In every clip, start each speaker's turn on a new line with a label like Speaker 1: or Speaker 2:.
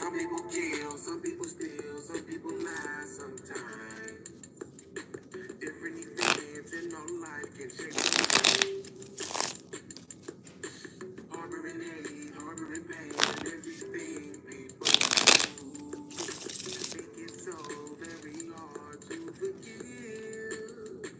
Speaker 1: Some people kill, some people steal, some people lie sometimes. Different events in our life can shape harboring hate, harboring pain, and everything people do. Make it so very hard to forgive.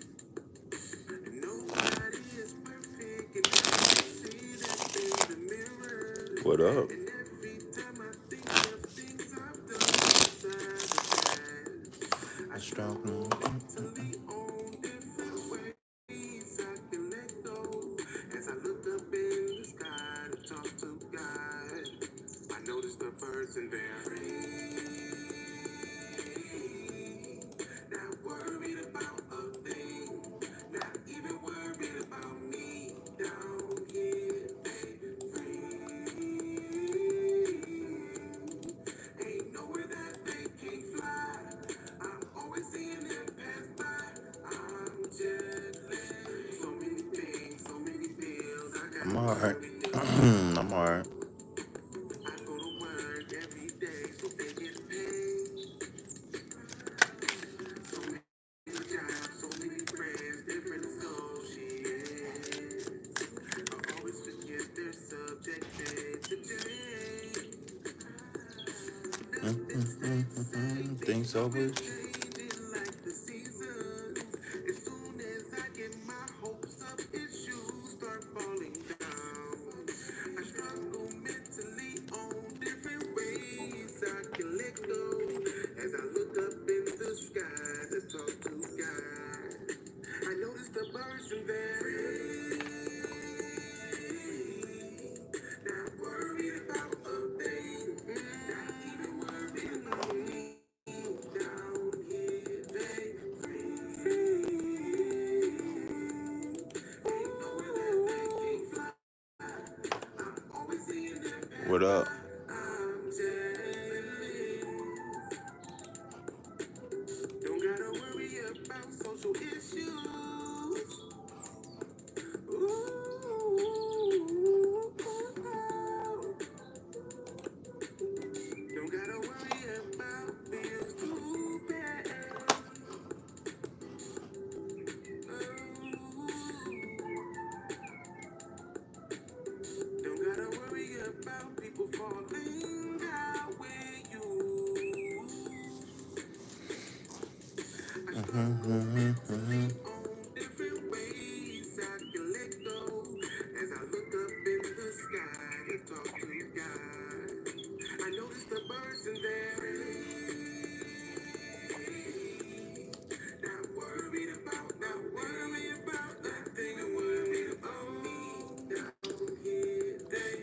Speaker 1: And nobody is perfect, and I see that in the mirror.
Speaker 2: What up?
Speaker 1: And every time I think of things I've done inside the past, I struggle mentally on different ways I can let go. As I look up in the sky to talk to God, I notice the birds and they're free. Not worried about a thing, not even worried about me. Down here, they free. Ain't nowhere that they can't fly. I'm always seeing them pass by. I'm jealous. So many things, so many bills. I got
Speaker 2: I'm alright. I'm alright.
Speaker 1: I go to work every day so they get paid. So many jobs, so many friends, different associates. I always forget they're subjected to change. Nothing stays the same.
Speaker 2: Things
Speaker 1: Things
Speaker 2: always.
Speaker 1: always changing like the seasons. As soon as I get my hopes up, issues start falling down. I struggle mentally on different ways I can let go. As I look up in the sky to talk to God, I notice the birds and they're free. Not worried about a thing, not even worried about me. Down here, they free. Ain't nowhere that they can't fly. I'm always seeing them pass
Speaker 2: What
Speaker 1: by.
Speaker 2: up?
Speaker 1: I'm jealous. Don't gotta worry about social issues. Ooh. Don't gotta worry about bills too bad. Don't gotta worry about people falling out with you. I struggle mentally on different ways I can let go. As I look up in the sky to talk to God, I notice the birds and they're free. Not worried about nothing, worried about me. Down here, they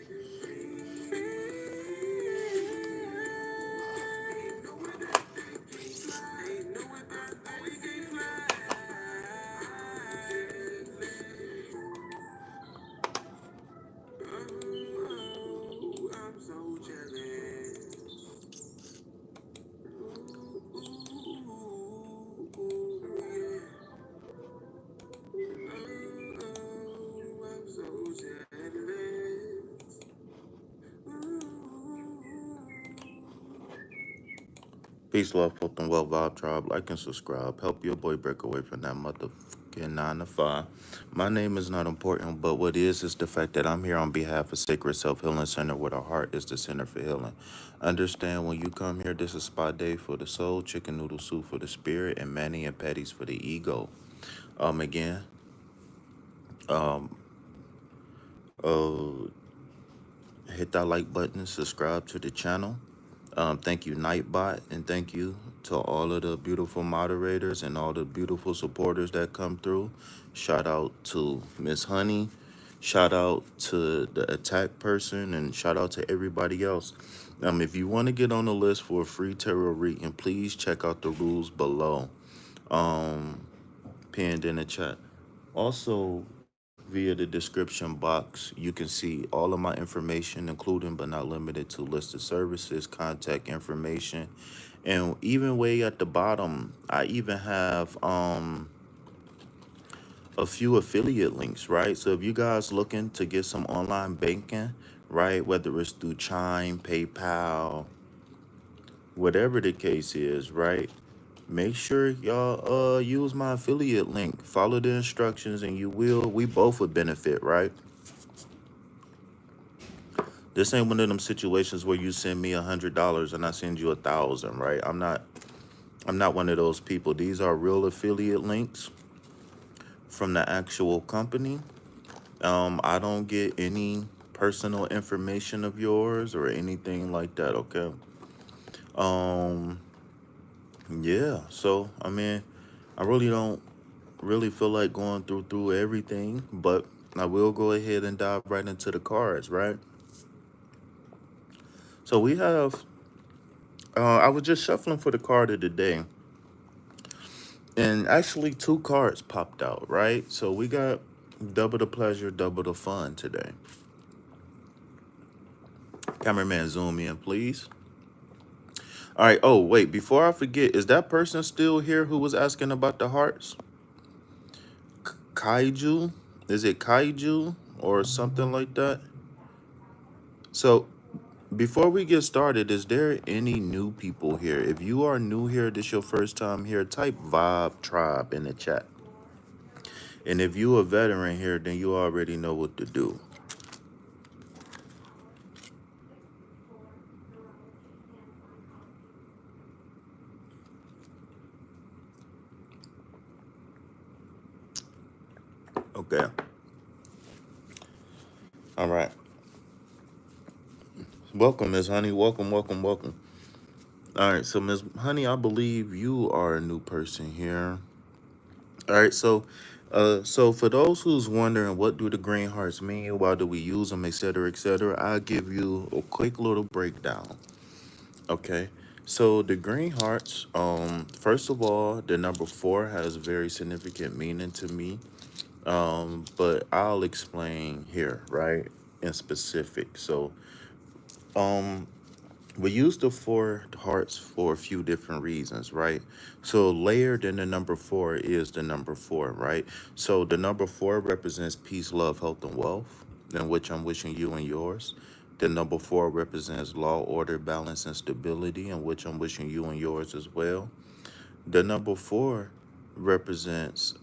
Speaker 1: ain't nowhere that they can't fly. Ain't nowhere that they can't fly. Oh, I'm so jealous. Ooh, yeah. Oh, I'm so jealous.
Speaker 2: Peace, love, health, and well vibe tribe. Like and subscribe. Help your boy break away from that motherfucking 9 to 5. My name is not important, but what is the fact that I'm here on behalf of Sacred Self Healing Center, where the heart is the center for healing. Understand when you come here, this is spa day for the soul, chicken noodle soup for the spirit, and mani and patties for the ego. Again, uh, hit that like button, subscribe to the channel. Thank you, Nightbot, and thank you to all of the beautiful moderators and all the beautiful supporters that come through. Shout out to Miss Honey. Shout out to the attack person, and shout out to everybody else. If you want to get on the list for a free tarot reading, please check out the rules below, pinned in the chat. Also, via the description box, you can see all of my information, including but not limited to listed services, contact information, and even way at the bottom, I even have a few affiliate links, right? So if you guys looking to get some online banking, right, whether it's through Chime, PayPal, whatever the case is, right? Make sure y'all use my affiliate link. Follow the instructions and we both would benefit, right? This ain't one of them situations where you send me $100 and I send you 1,000, right? I'm not one of those people. These are real affiliate links from the actual company. I don't get any personal information of yours or anything like that, okay? Um, yeah, so I mean, I really don't really feel like going through everything, but I will go ahead and dive right into the cards, right? So we have I was just shuffling for the card of the day, and actually two cards popped out, right? So we got double the pleasure, double the fun today. Cameraman, zoom in, please. All right. Oh, wait. Before I forget, is that person still here who was asking about the hearts? Kaiju? Is it Kaiju or something like that? So before we get started, is there any new people here? If you are new here, this your first time here, type Vibe Tribe in the chat. And if you a veteran here, then you already know what to do. Okay. All right. Welcome, Miss Honey. Welcome, welcome, welcome. All right. So, Miss Honey, I believe you are a new person here. All right. So for those who's wondering what do the green hearts mean, why do we use them, etc., I'll give you a quick little breakdown. Okay. So the green hearts, first of all, the number 4 has very significant meaning to me. But I'll explain here, right? In specific. So, um, we use the 4 hearts for a few different reasons, right? So layered in the number 4 is the number 4, right? So the number 4 represents peace, love, health, and wealth, in which I'm wishing you and yours. The number 4 represents law, order, balance, and stability, in which I'm wishing you and yours as well. The number 4 represents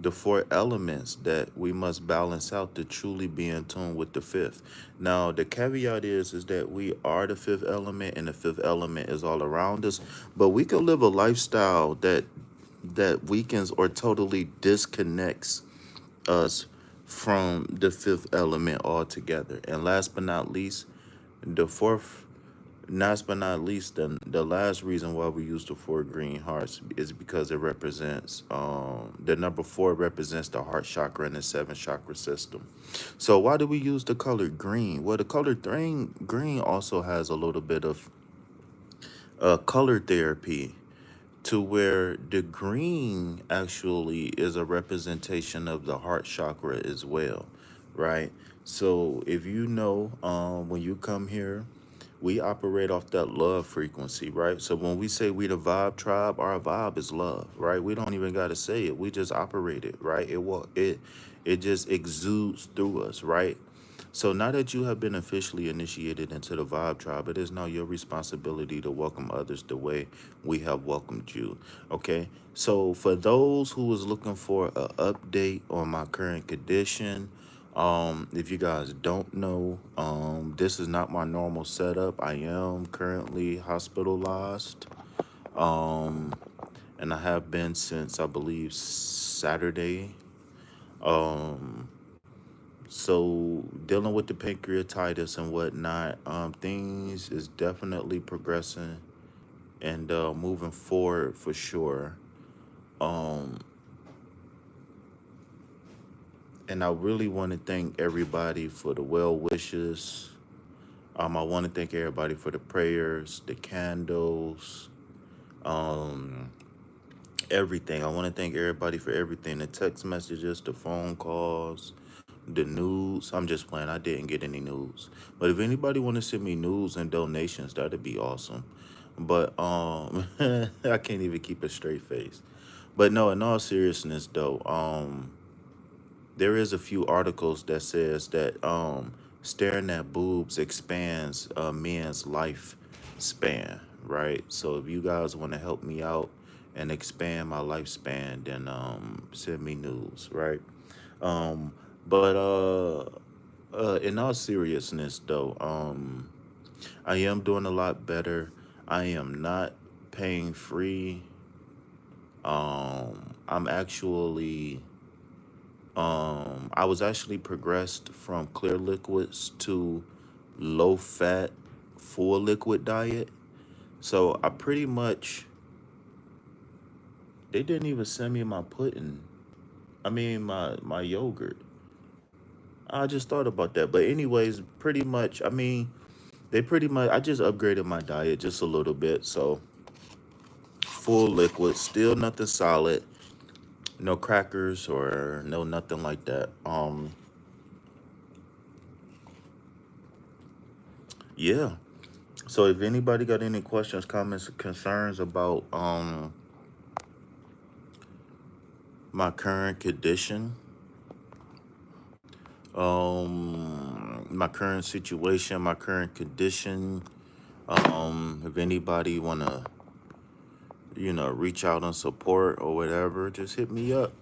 Speaker 2: the 4 elements that we must balance out to truly be in tune with the fifth. Now, the caveat is that we are the fifth element, and the fifth element is all around us. But we can live a lifestyle that weakens or totally disconnects us from the fifth element altogether. And last but not least, the fourth last but not least, the last reason why we use the 4 green hearts is because it represents the number 4 represents the heart chakra and the 7 chakra system. So why do we use the color green? Well, the color green also has a little bit of color therapy, to where the green actually is a representation of the heart chakra as well, right? So if you know, when you come here, we operate off that love frequency, right? So when we say we the vibe tribe, our vibe is love, right? We don't even got to say it. We just operate it, right? It just exudes through us, right? So now that you have been officially initiated into the Vibe Tribe, it is now your responsibility to welcome others the way we have welcomed you. Okay. So for those who is looking for an update on my current condition, if you guys don't know, this is not my normal setup. I am currently hospitalized. Um, and I have been since I believe Saturday. Um, so dealing with the pancreatitis and whatnot, things is definitely progressing and moving forward for sure. Um, and I really want to thank everybody for the well wishes. I want to thank everybody for the prayers, the candles, um, everything. I want to thank everybody for everything, the text messages, the phone calls, the news. I'm just playing. I didn't get any news. But if anybody want to send me news and donations, that'd be awesome. But I can't even keep a straight face. But no, in all seriousness though, there is a few articles that says that staring at boobs expands men's life span, right? So if you guys want to help me out and expand my lifespan, then send me news, right? Um, but in all seriousness, though, I am doing a lot better. I am not pain free. I'm actually I was actually progressed from clear liquids to low fat full liquid diet. So I pretty much they didn't even send me my pudding. I mean my yogurt. I just thought about that. But anyways, pretty much I mean they pretty much I just upgraded my diet just a little bit. So full liquid, still nothing solid, no crackers or no nothing like that. Yeah. So if anybody got any questions, comments, concerns about my current condition, my current situation, my current condition, if anybody wanna, reach out and support or whatever, just hit me up.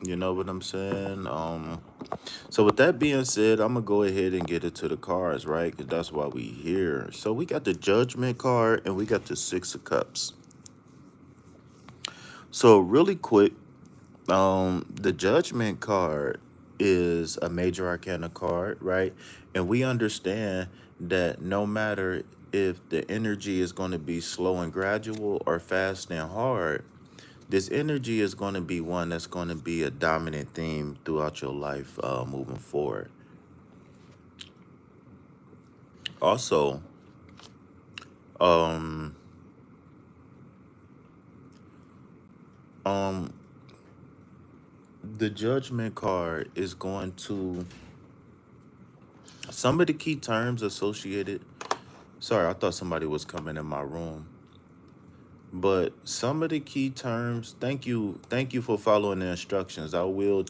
Speaker 2: You know what I'm saying? So with that being said, I'm gonna go ahead and get into the cards, right? Because that's why we here. So we got the Judgment card and we got the Six of Cups. So really quick, the Judgment card is a major arcana card, right? And we understand that no matter if the energy is going to be slow and gradual or fast and hard, this energy is going to be one that's going to be a dominant theme throughout your life moving forward. Also, um, um, the Judgment card is going to some of the key terms associated. Sorry, I thought somebody was coming in my room. But some of the key terms, thank you for following the instructions. I will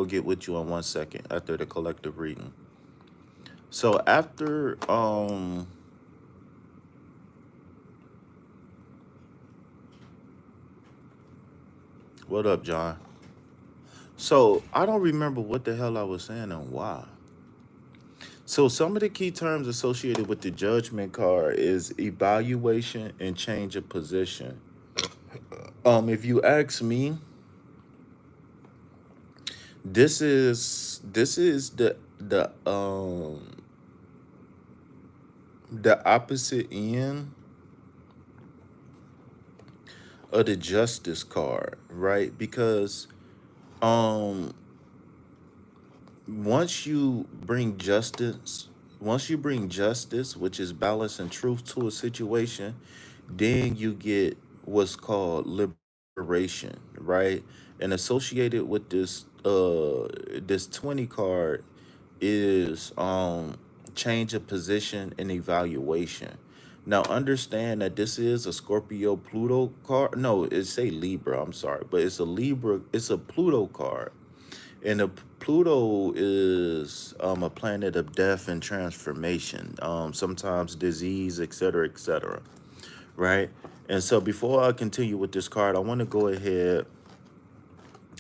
Speaker 2: get with you in 1 second after the collective reading. So after what up, John? So I don't remember what the hell I was saying and why. So some of the key terms associated with the Judgment card is evaluation and change of position. If you ask me, this is the opposite end of the Justice card, right? Because um once you bring justice, once you bring justice, which is balance and truth to a situation, then you get what's called liberation, right? And associated with this 20 card is change of position and evaluation. Now understand that this is a Scorpio Pluto card. No, it's a Libra, I'm sorry, but it's a Libra, it's a Pluto card. And Pluto is a planet of death and transformation, sometimes disease, et cetera, right? And so before I continue with this card, I want to go ahead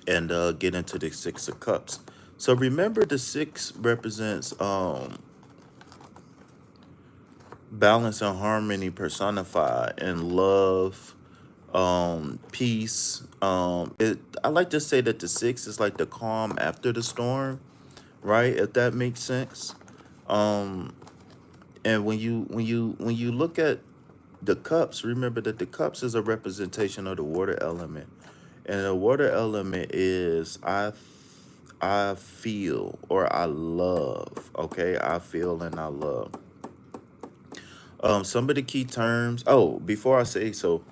Speaker 2: and get into the Six of Cups. So remember, the six represents balance and harmony personified, and love, peace. I like to say that the six is like the calm after the storm, right? If that makes sense. Um, and when you look at the cups, remember that the cups is a representation of the water element, and the water element is I feel or I love. Okay, I feel and I love. Some of the key terms. Oh, before I say so,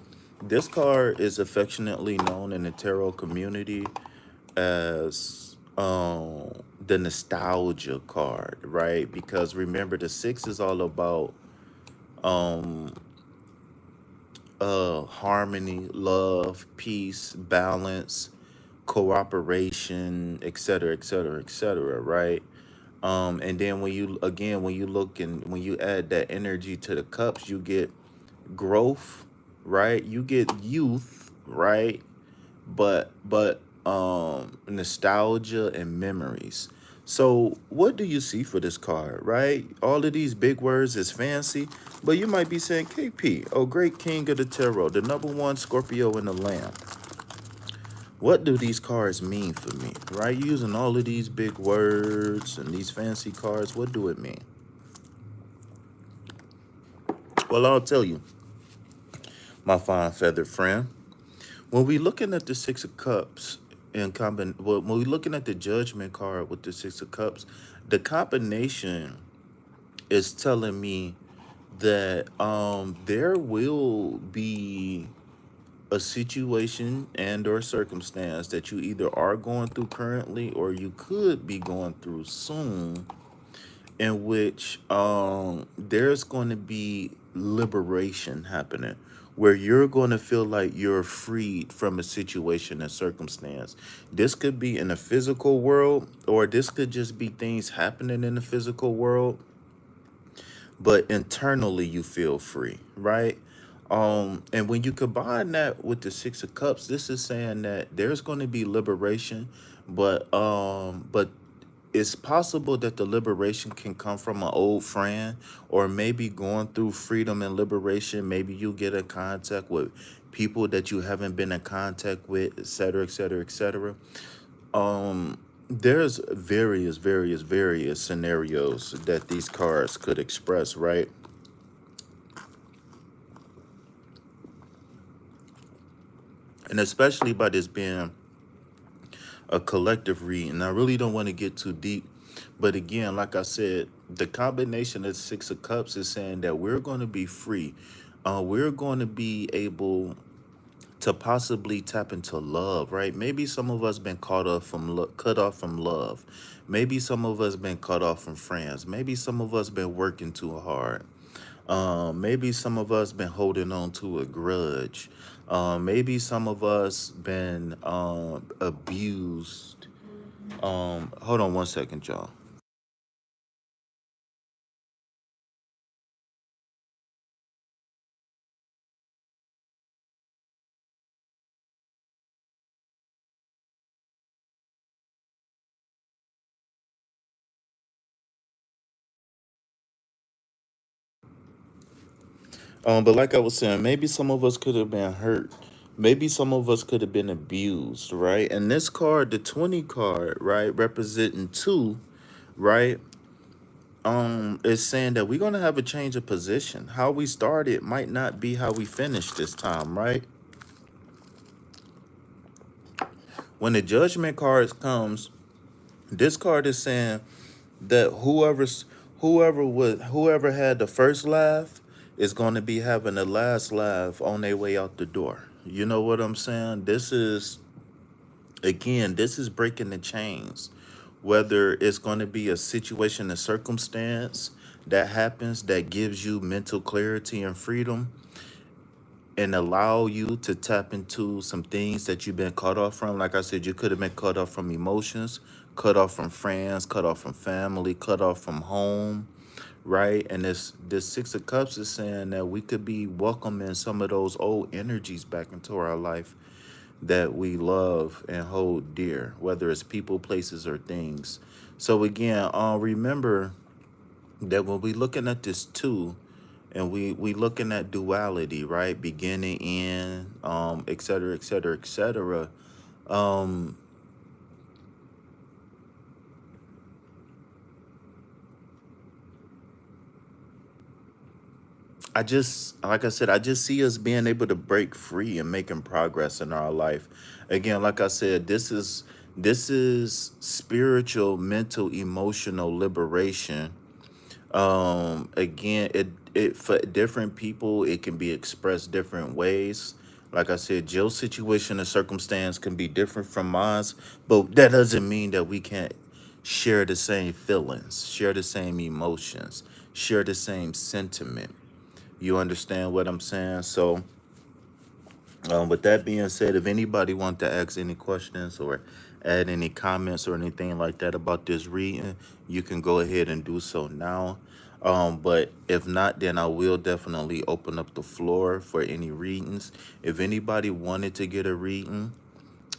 Speaker 2: this card is affectionately known in the tarot community as the nostalgia card, right? Because remember, the six is all about um harmony, love, peace, balance, cooperation, et cetera, right? And then when you look and when you add that energy to the cups, you get growth, right? You get youth, right? But nostalgia and memories. So what do you see for this card, right? All of these big words is fancy, but you might be saying, KP, oh great king of the tarot, the number one Scorpio in the lamb. What do these cards mean for me, right? Using all of these big words and these fancy cards, what do it mean? Well, I'll tell you, my fine feathered friend. When we looking at the Six of Cups well, when we looking at the Judgment card with the Six of Cups, the combination is telling me that there will be a situation and or circumstance that you either are going through currently or you could be going through soon, in which there's going to be liberation happening, where you're going to feel like you're freed from a situation and circumstance. This could be in the physical world, or this could just be things happening in the physical world, but internally you feel free, right? And when you combine that with the Six of Cups, this is saying that there's going to be liberation, but it's possible that the liberation can come from an old friend, or maybe going through freedom and liberation. Maybe you get in contact with people that you haven't been in contact with, et cetera, et cetera, et cetera. There's various scenarios that these cards could express, right? And especially by this being a collective read, and I really don't want to get too deep. But again, like I said, the combination of Six of Cups is saying that we're going to be free. We're going to be able to possibly tap into love, right? Maybe some of us been cut off from love. Maybe some of us been cut off from friends. Maybe some of us been working too hard. Maybe some of us been holding on to a grudge. Maybe some of us been abused. Hold on one second, y'all. But like I was saying, maybe some of us could have been hurt. Maybe some of us could have been abused, right? And this card, the 20 card, right, representing two, right, is saying that we're gonna have a change of position. How we started might not be how we finish this time, right? When the judgment card comes, this card is saying that whoever had the first laugh is going to be having the last laugh on their way out the door. You know what I'm saying? This is breaking the chains. Whether it's going to be a situation, a circumstance that happens that gives you mental clarity and freedom, and allow you to tap into some things that you've been cut off from. Like I said, you could have been cut off from emotions, cut off from friends, cut off from family, cut off from home, right? And this Six of Cups is saying that we could be welcoming some of those old energies back into our life that we love and hold dear, whether it's people, places, or things. So again, remember that when we looking at this two, and we looking at duality, right? Beginning, end, et cetera, et cetera, et cetera. Um, I just, like I said, I just see us being able to break free and making progress in our life. Again, like I said, this is spiritual, mental, emotional liberation. Again, it for different people it can be expressed different ways. Like I said, Joe's situation and circumstance can be different from mine, but that doesn't mean that we can't share the same feelings, share the same emotions, share the same sentiment. You understand what I'm saying? So with that being said, if anybody want to ask any questions or add any comments or anything like that about this reading, you can go ahead and do so now. But if not, then I will definitely open up the floor for any readings. If anybody wanted to get a reading,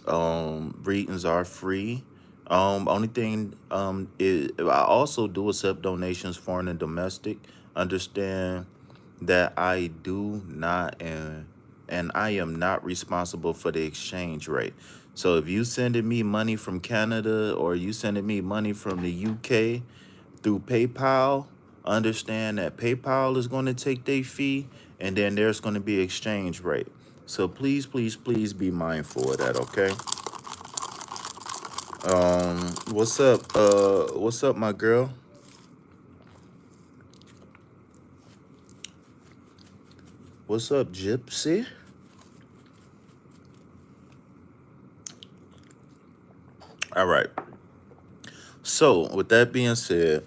Speaker 2: readings are free. Only thing is I also do accept donations, foreign and domestic. Understand that I do not and I am not responsible for the exchange rate. So if you sending me money from Canada or you sending me money from the UK through PayPal, understand that PayPal is going to take their fee and then there's going to be exchange rate. So please, please, please be mindful of that, okay? What's up? What's up, my girl? What's up, Gypsy? All right. So with that being said,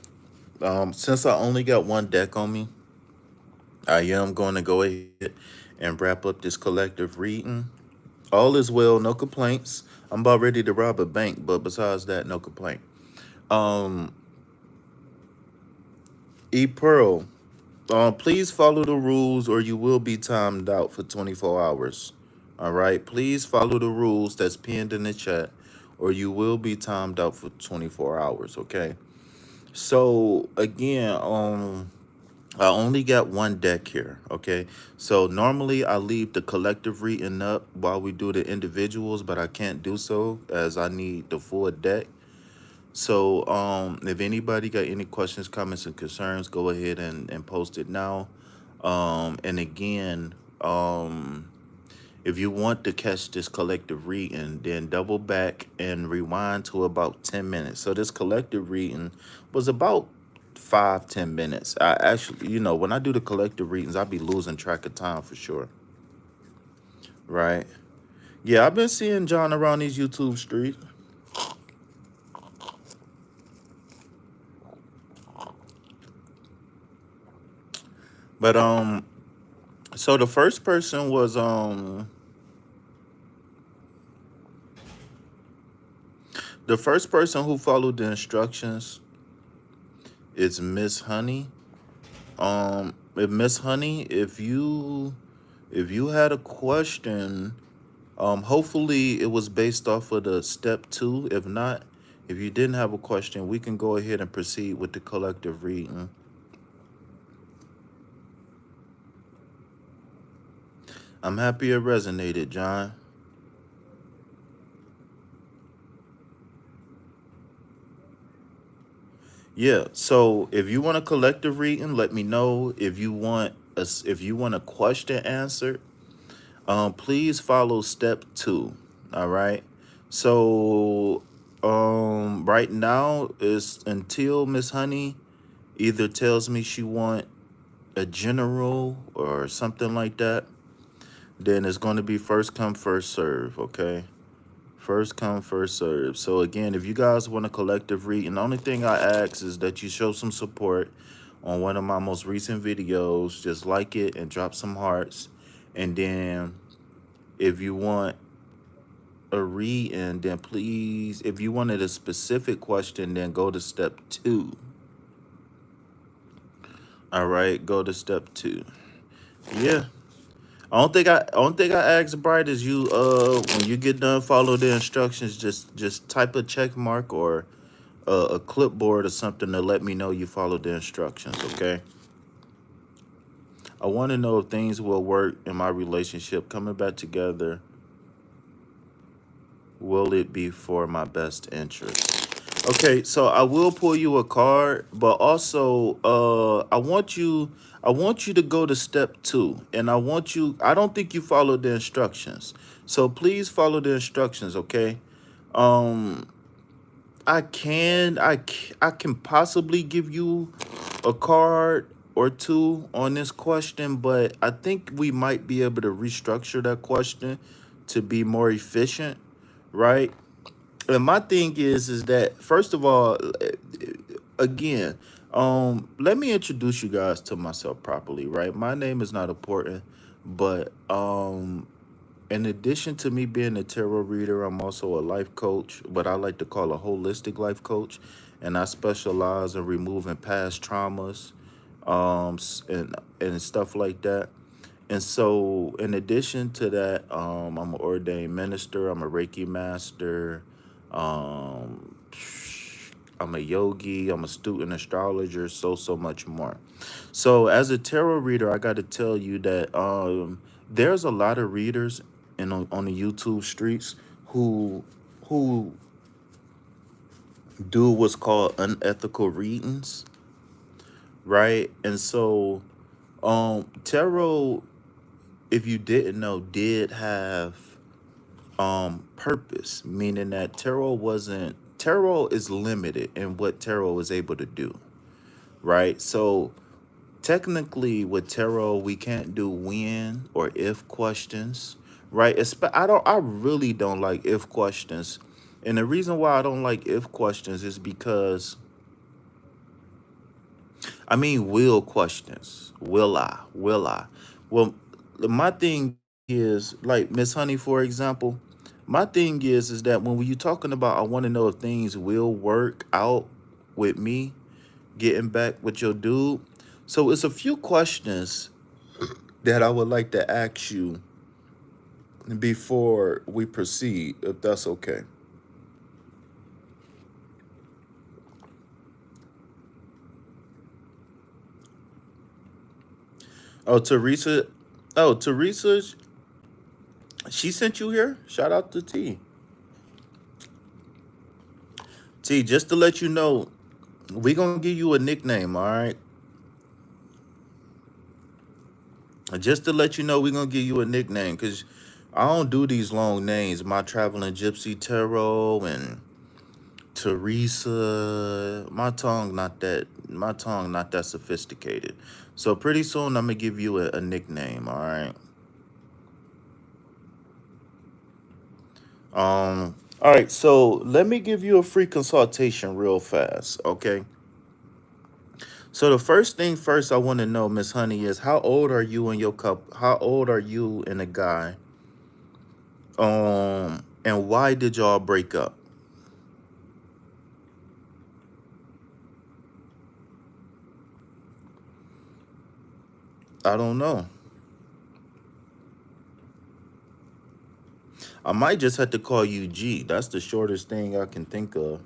Speaker 2: since I only got one deck on me, I am going to go ahead and wrap up this collective reading. All is well, no complaints. I'm about ready to rob a bank, but besides that, no complaint. Um, E Pearl, please follow the rules or you will be timed out for 24 hours. All right, please follow the rules that's pinned in the chat or you will be timed out for 24 hours, okay? So again, I only got one deck here, okay? So normally I leave the collective reading up while we do the individuals, but I can't do so as I need the full deck. So if anybody got any questions, comments, and concerns, go ahead and post it now. And again, if you want to catch this collective reading, then double back and rewind to about 10 minutes. So this collective reading was about 5-10 minutes. I actually, when I do the collective readings, I'll be losing track of time for sure. Right? Yeah, I've been seeing John around these YouTube streets. But so the first person who followed the instructions is Miss Honey. If Miss Honey, if you had a question, hopefully it was based off of the step 2. If not, if you didn't have a question, we can go ahead and proceed with the collective reading. I'm happy it resonated, John. Yeah. So if you want a collective reading, let me know. If you want a question answered, please follow step 2. All right. So right now is until Miss Honey either tells me she want a general or something like that, then it's going to be first come first serve. Okay. First come, first serve. So again, if you guys want a collective reading, the only thing I ask is that you show some support on one of my most recent videos. Just like it and drop some hearts. And then if you want a reading, then please, if you wanted a specific question, then go to step 2. All right, go to step 2. Yeah. I don't think I asked Bright is you when you get done follow the instructions, just type a check mark or a clipboard or something to let me know you followed the instructions, okay? I want to know if things will work in my relationship coming back together. Will it be for my best interest? Okay, so I will pull you a card, but also I want you to go to step 2, and I don't think you followed the instructions. So please follow the instructions, okay? Um I can possibly give you a card or two on this question, but I think we might be able to restructure that question to be more efficient, right? And my thing is that first of all, again, let me introduce you guys to myself properly, right? My name is not important, but in addition to me being a tarot reader, I'm also a life coach, what I like to call a holistic life coach, and I specialize in removing past traumas and stuff like that. And so, in addition to that, I'm an ordained minister. I'm a Reiki Master. Um, I'm a yogi. I'm a student astrologer. So much more. So, as a tarot reader, I got to tell you that there's a lot of readers on the YouTube streets who who do what's called unethical readings, right? And so, tarot, if you didn't know, did have purpose, meaning that tarot is limited in what tarot is able to do, right? So technically with tarot we can't do when or if questions, right? I really don't like if questions. And the reason why I don't like if questions is because I mean, will questions. Will I? Will I? Well, my thing is like Miss Honey, for example. My thing is that when you're talking about, I want to know if things will work out with me getting back with your dude. So it's a few questions that I would like to ask you before we proceed, if that's okay. Oh, Teresa. Oh, Teresa. She sent you here. Shout out to T. T. Just to let you know, we gonna give you a nickname, all right? Just to let you know, we gonna give you a nickname because I don't do these long names. My traveling gypsy tarot and Teresa. My tongue not that sophisticated. So pretty soon I'm gonna give you a nickname, all right? All right, so let me give you a free consultation real fast, okay? So the first thing first I want to know, Miss Honey, is how old are you and your couple? How old are you and a guy? And why did y'all break up? I don't know. I might just have to call you G. That's the shortest thing I can think of.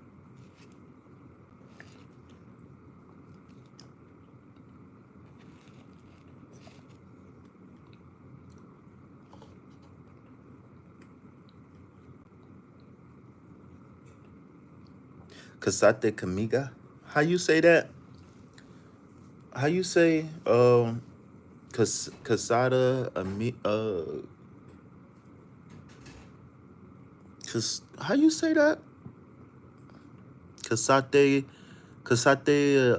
Speaker 2: Casate Camiga? How you say that? How you say Casada how you say that? Casate Casate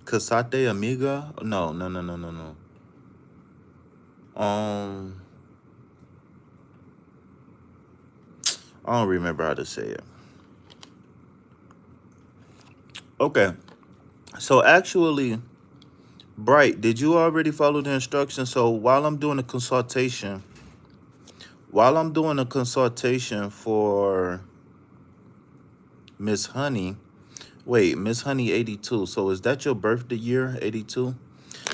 Speaker 2: Casate Amiga? No, no, no, no, no, no. Um I don't remember how to say it. Okay. So actually, Bright, did you already follow the instructions? So while I'm doing a consultation for Miss Honey, wait, Miss Honey 82. So is that your birthday year, 82?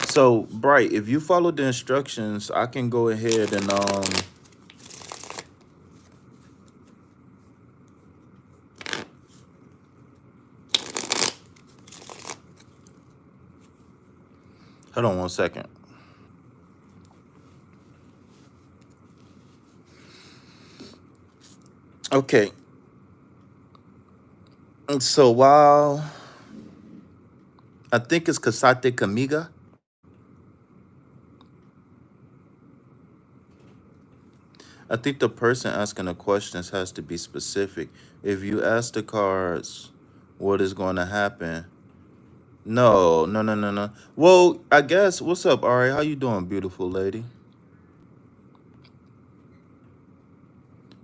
Speaker 2: So, Bright, if you follow the instructions, I can go ahead and hold on one second. Okay. So while I think it's Casate Camiga, I think the person asking the questions has to be specific. If you ask the cards what is going to happen, no, no, no, no, no. Well, I guess what's up, Ari? How you doing, beautiful lady?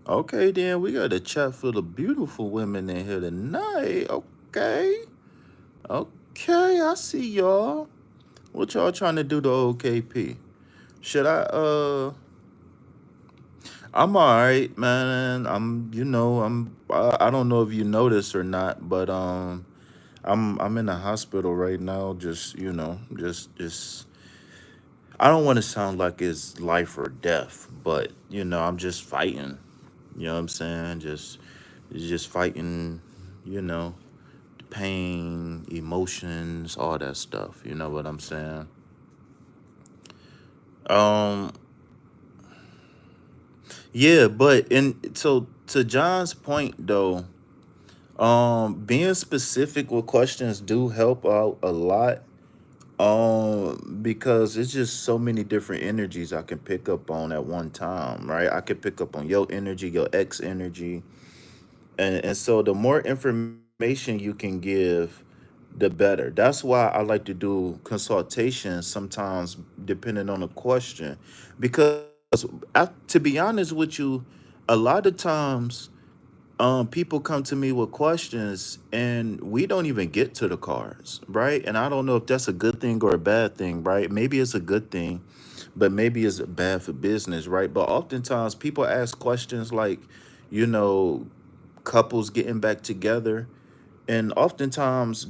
Speaker 2: Okay, then we got a chat full of beautiful women in here tonight. Okay, okay, I see y'all. What y'all trying to do to OKP? Should I I'm all right, man. I don't know if you noticed or not, but I'm in the hospital right now. Just just I don't want to sound like it's life or death, but I'm just fighting. You know what I'm saying? Just fighting. You know, pain, emotions, all that stuff. You know what I'm saying? Um, yeah, but in so to John's point though, being specific with questions do help out a lot. Because it's just so many different energies I can pick up on at one time, right? I could pick up on your energy, your ex energy, and so the more information you can give, the better. That's why I like to do consultations sometimes, depending on the question, because to be honest with you, a lot of times people come to me with questions and we don't even get to the cards, right? And I don't know if that's a good thing or a bad thing, right? Maybe it's a good thing, but maybe it's bad for business, right? But oftentimes people ask questions like, you know, couples getting back together, and oftentimes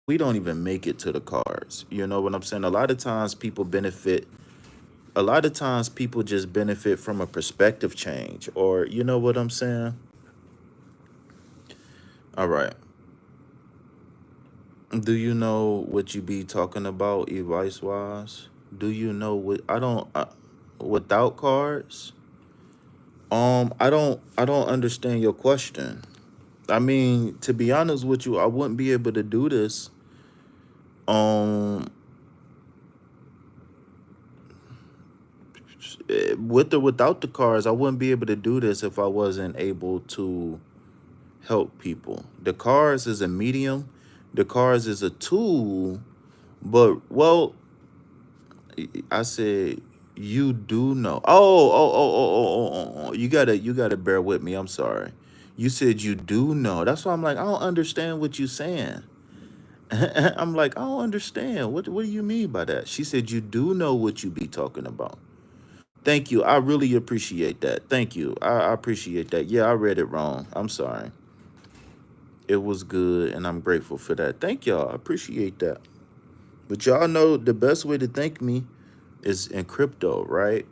Speaker 2: we don't even make it to the cards. You know what I'm saying? A lot of times people just benefit from a perspective change, or you know what I'm saying? All right. Do you know what you be talking about, advice wise? Do you know what I don't without cards? I don't understand your question. I mean, to be honest with you, I wouldn't be able to do this. Um, with or without the cards, I wouldn't be able to do this if I wasn't able to help people. The cards is a medium. The cards is a tool, but well, I said you do know. Oh. You gotta bear with me. I'm sorry. You said you do know. That's why I'm like, I don't understand what you saying. I'm like, I don't understand. What do you mean by that? She said you do know what you be talking about. Thank you. I really appreciate that. Thank you. I appreciate that. Yeah, I read it wrong. I'm sorry. It was good and I'm grateful for that. Thank y'all. I appreciate that. But y'all know the best way to thank me is in crypto, right?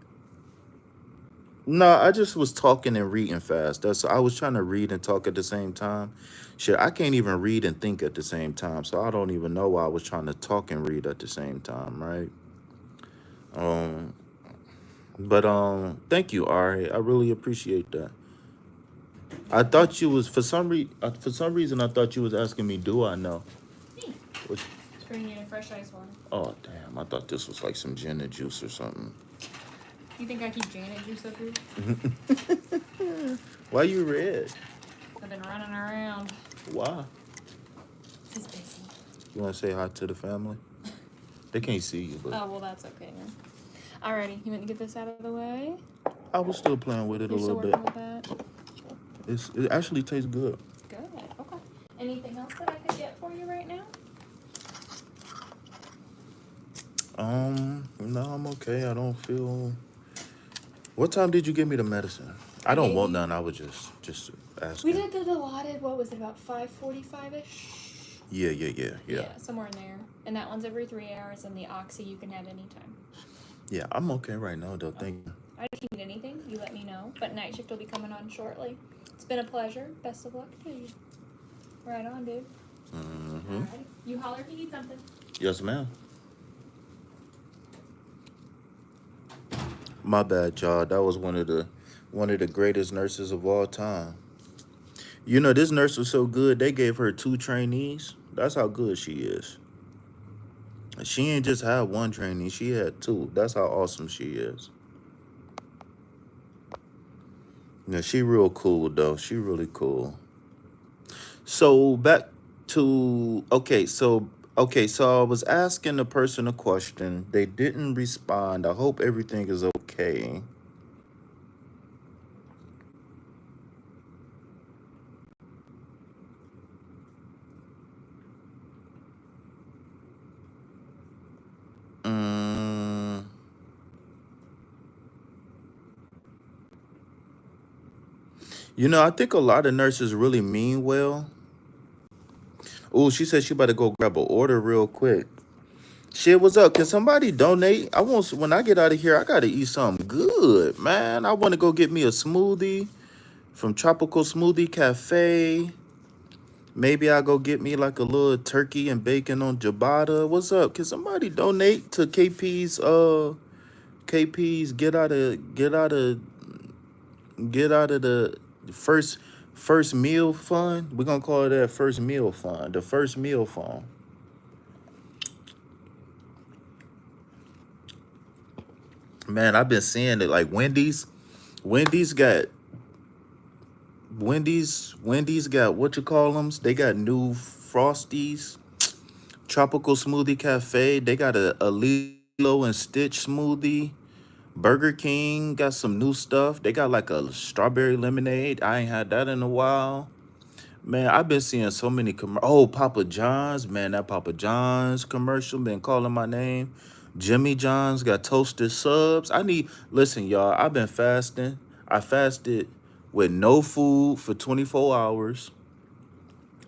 Speaker 2: No, I just was talking and reading fast. I was trying to read and talk at the same time. Shit, I can't even read and think at the same time, so I don't even know why I was trying to talk and read at the same time, right? Um, but thank you, Ari. I really appreciate that. I thought you was for some reason I thought you was asking me, do I know?
Speaker 3: Me.
Speaker 2: What,
Speaker 3: Just bringing you a fresh ice one.
Speaker 2: oh damn, I thought this was like some gin and juice or something.
Speaker 3: You think I keep Janet juice up here?
Speaker 2: Why you red?
Speaker 3: I've been running around.
Speaker 2: Why?
Speaker 3: She's busy.
Speaker 2: You want to say hi to the family? They can't see you, but
Speaker 3: Oh, well, that's okay then. Alrighty, you want to get this out of the way?
Speaker 2: I was still playing with it a
Speaker 3: You're still
Speaker 2: little bit.
Speaker 3: working with that?
Speaker 2: It actually tastes good.
Speaker 3: Good. Okay. Anything else that I could get for you right now?
Speaker 2: No, I'm okay. I don't feel. What time did you give me the medicine? I
Speaker 3: I
Speaker 2: don't
Speaker 3: gave
Speaker 2: want
Speaker 3: you.
Speaker 2: none. I was just
Speaker 3: We
Speaker 2: asking.
Speaker 3: did the allotted, what was it, about 5:45-ish?
Speaker 2: Yeah.
Speaker 3: Yeah, somewhere in there. And that one's every 3 hours, and the oxy you can have anytime.
Speaker 2: Yeah, I'm okay right now though.
Speaker 3: Okay.
Speaker 2: Thank you.
Speaker 3: If you need anything, you let me know. But night shift will be coming on shortly. It's been a pleasure. Best of luck to you. Right on, dude.
Speaker 2: Mm-hmm.
Speaker 3: Alrighty. You holler if you need something.
Speaker 2: Yes, ma'am. My bad, y'all. That was one of the greatest nurses of all time. You know, this nurse was so good. They gave her two trainees. That's how good she is. She ain't just had one trainee. She had two. That's how awesome she is. Yeah, she real cool though. She really cool. So back to so I was asking the person a question. They didn't respond. I hope everything is okay. Mm, I think a lot of nurses really mean well. Oh, she said she better go grab an order real quick. Shit, what's up? Can somebody donate? I want when I get out of here, I gotta eat something good, man. I want to go get me a smoothie from Tropical Smoothie Cafe. Maybe I'll go get me like a little turkey and bacon on ciabatta. What's up? Can somebody donate to KP's get out of the first meal fund? We're gonna call it that first meal fund. The first meal fund. Man, I've been seeing it like Wendy's got Wendy's got what you call them? They got new Frosties. Tropical Smoothie Cafe. They got a Lilo and Stitch smoothie. Burger King got some new stuff. They got like a strawberry lemonade. I ain't had that in a while. Man, I've been seeing so many oh, Papa John's. Man, that Papa John's commercial been calling my name. Jimmy John's got toasted subs. Listen, y'all, I've been fasting. I fasted with no food for 24 hours.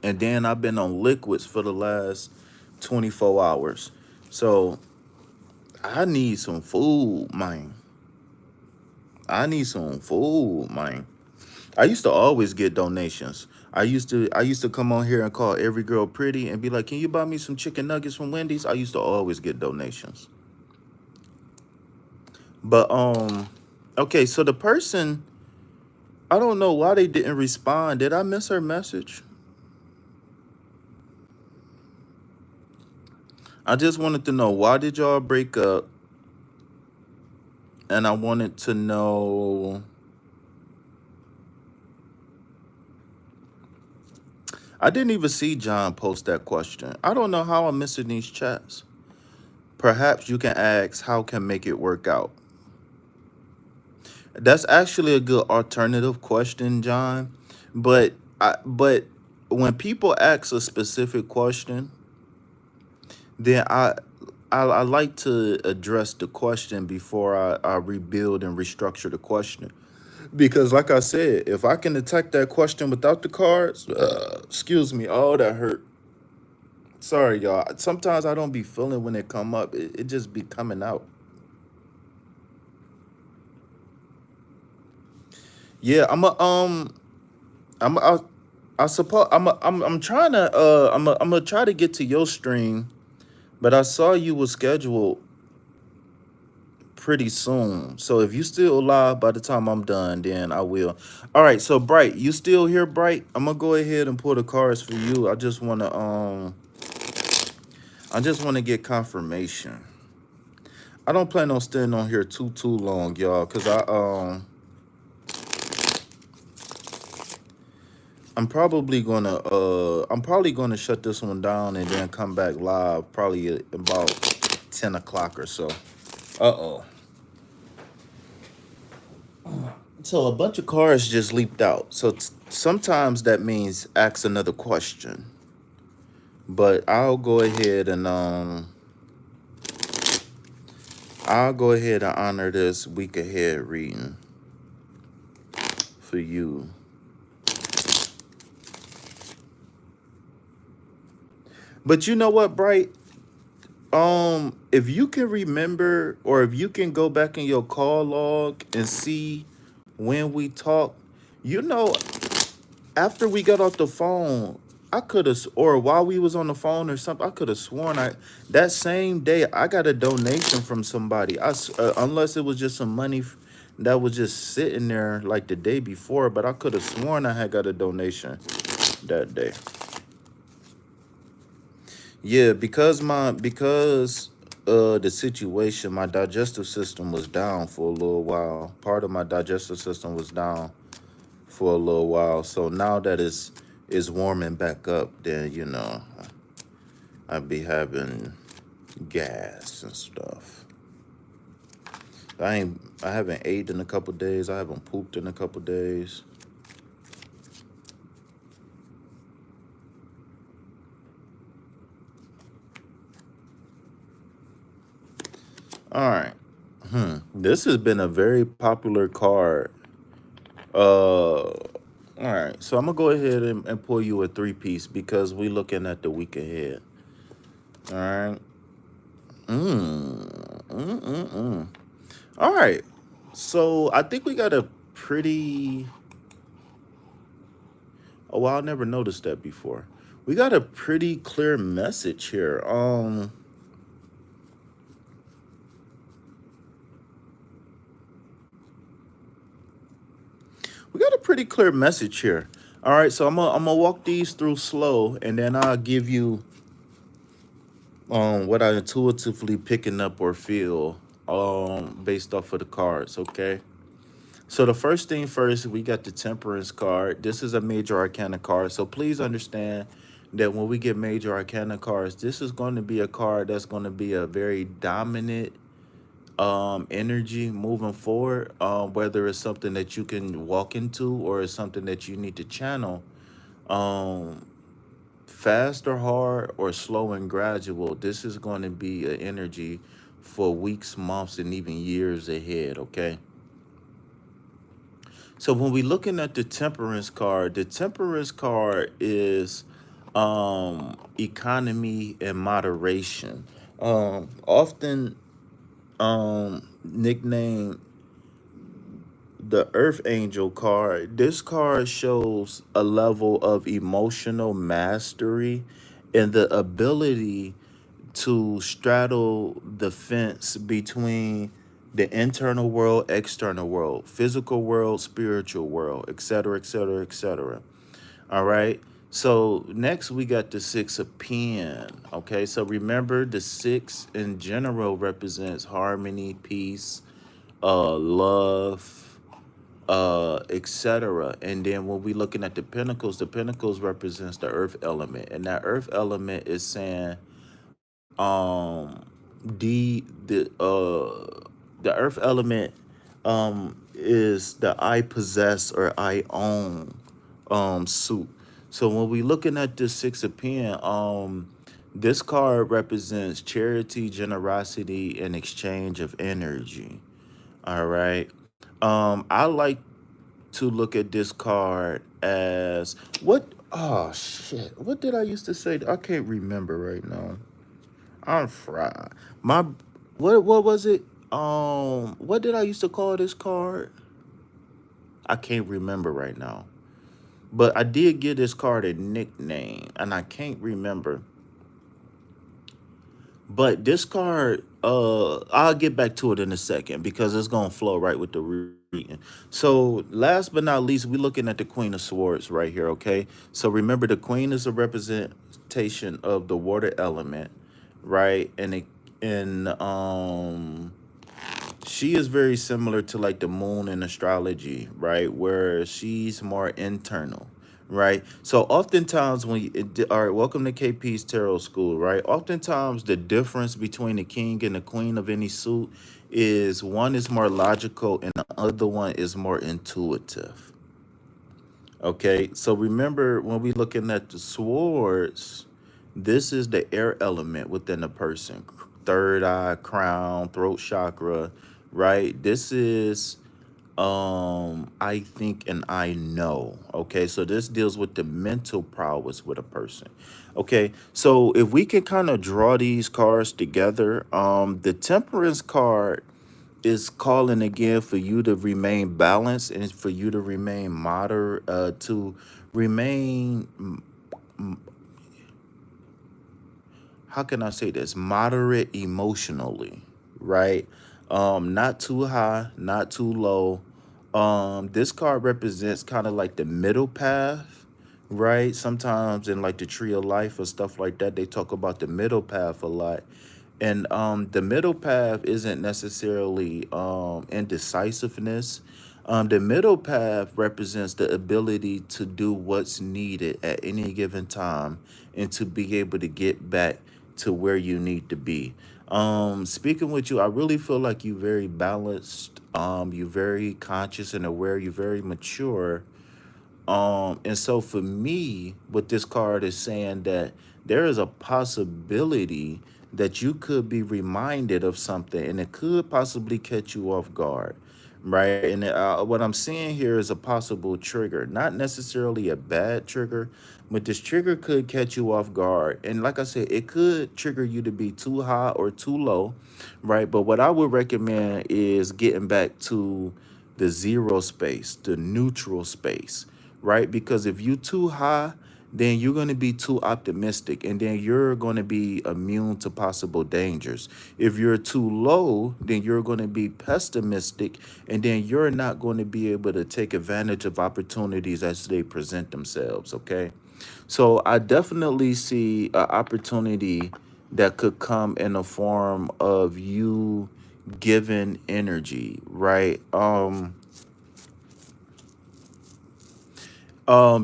Speaker 2: And then I've been on liquids for the last 24 hours. So I need some food, man. I need some food, man. I used to always get donations. I used to come on here and call every girl pretty and be like, "Can you buy me some chicken nuggets from Wendy's?" I used to always get donations. But okay, so the person, I don't know why they didn't respond. Did I miss her message? I just wanted to know, why did y'all break up? And I wanted to know, I didn't even see John post that question. I don't know how I'm missing these chats. Perhaps you can ask, how can make it work out? That's actually a good alternative question, John. But when people ask a specific question, then I like to address the question before I rebuild and restructure the question. Because like I said, if I can attack that question without the cards, excuse me, oh, that hurt. Sorry, y'all. Sometimes I don't be feeling when it come up. It just be coming out. Yeah, I'm I suppose I'm trying to I'm gonna try to get to your stream, but I saw you was scheduled pretty soon. So if you still alive by the time I'm done, then I will. All right, so Bright, you still here, Bright? I'm gonna go ahead and pull the cards for you. I just wanna get confirmation. I don't plan on staying on here too long, y'all, cause I'm probably gonna shut this one down and then come back live probably at about 10 o'clock or so. Uh-oh. So a bunch of cards just leaped out. So sometimes that means ask another question. But I'll go ahead and honor this week ahead reading for you. But you know what, Bright? If you can remember, or if you can go back in your call log and see when we talked, you know, after we got off the phone, I could have, or while we was on the phone or something, I could have sworn that same day I got a donation from somebody. Unless it was just some money that was just sitting there like the day before, but I could have sworn I had got a donation that day. Yeah, because the situation, my digestive system was down for a little while. Part of my digestive system was down for a little while. So now that it's warming back up, then I'd be having gas and stuff. I haven't ate in a couple days. I haven't pooped in a couple days. All right. This has been a very popular card. Uh All right, so I'm gonna go ahead and pull you a three-piece because we looking at the week ahead. All right. Mm. All right. So I think we got a pretty. Oh, well, I never noticed that before. We got a pretty clear message here. We got a pretty clear message here. All right, so I'm gonna walk these through slow, and then I'll give you what I intuitively picking up or feel based off of the cards. Okay. So the first thing first, we got the Temperance card. This is a major arcana card. So please understand that when we get major arcana cards, this is going to be a card that's going to be a very dominant energy moving forward. Whether it's something that you can walk into or it's something that you need to channel. Um, Fast or hard or slow and gradual, this is going to be an energy for weeks, months, and even years ahead. Okay. So when we looking at the temperance card is economy and moderation. Often nicknamed the Earth Angel card. This card shows a level of emotional mastery and the ability to straddle the fence between the internal world, external world, physical world, spiritual world, etc., etc., etc. All right. So next we got the six of pen. Okay. So remember the six in general represents harmony, peace, love, etc. And then when we looking at the Pentacles represents the earth element, and that earth element is saying um the the uh the earth element is the I possess or I own suit. So when we looking at this six of pen, this card represents charity, generosity, and exchange of energy. All right. I like to look at this card as what, oh shit, what did I used to say? I can't remember right now. I'm fried. My what was it? What did I used to call this card? I can't remember right now. But I did give this card a nickname, and I can't remember. But this card, I'll get back to it in a second because it's gonna flow right with the reading. So last but not least, we're looking at the Queen of Swords right here. Okay. So remember, the Queen is a representation of the water element, right? And she is very similar to like the moon in astrology, right? Where she's more internal, right? So oftentimes all right, welcome to KP's Tarot School, right? Oftentimes the difference between the king and the queen of any suit is one is more logical and the other one is more intuitive. Okay, so remember when we looking at the swords, this is the air element within a person. Third eye, crown, throat chakra, right? This is I think and I know. Okay, so this deals with the mental prowess with a person. Okay, so if we can kind of draw these cards together, the temperance card is calling again for you to remain balanced and for you to remain moderate, to remain, how can I say this, moderate emotionally, right? Not too high, not too low. This card represents kind of like the middle path, right? Sometimes in like the tree of life or stuff like that, they talk about the middle path a lot. And the middle path isn't necessarily indecisiveness. The middle path represents the ability to do what's needed at any given time and to be able to get back to where you need to be. Speaking with you, I really feel like you're very balanced. You're very conscious and aware. You're very mature. And so for me, what this card is saying that there is a possibility that you could be reminded of something and it could possibly catch you off guard, right? And what I'm seeing here is a possible trigger, not necessarily a bad trigger, but this trigger could catch you off guard. And like I said, it could trigger you to be too high or too low, right? But what I would recommend is getting back to the zero space, the neutral space, right? Because if you too high, then you're going to be too optimistic and then you're going to be immune to possible dangers. If you're too low, then you're going to be pessimistic and then you're not going to be able to take advantage of opportunities as they present themselves, okay? So I definitely see an opportunity that could come in the form of you giving energy, right?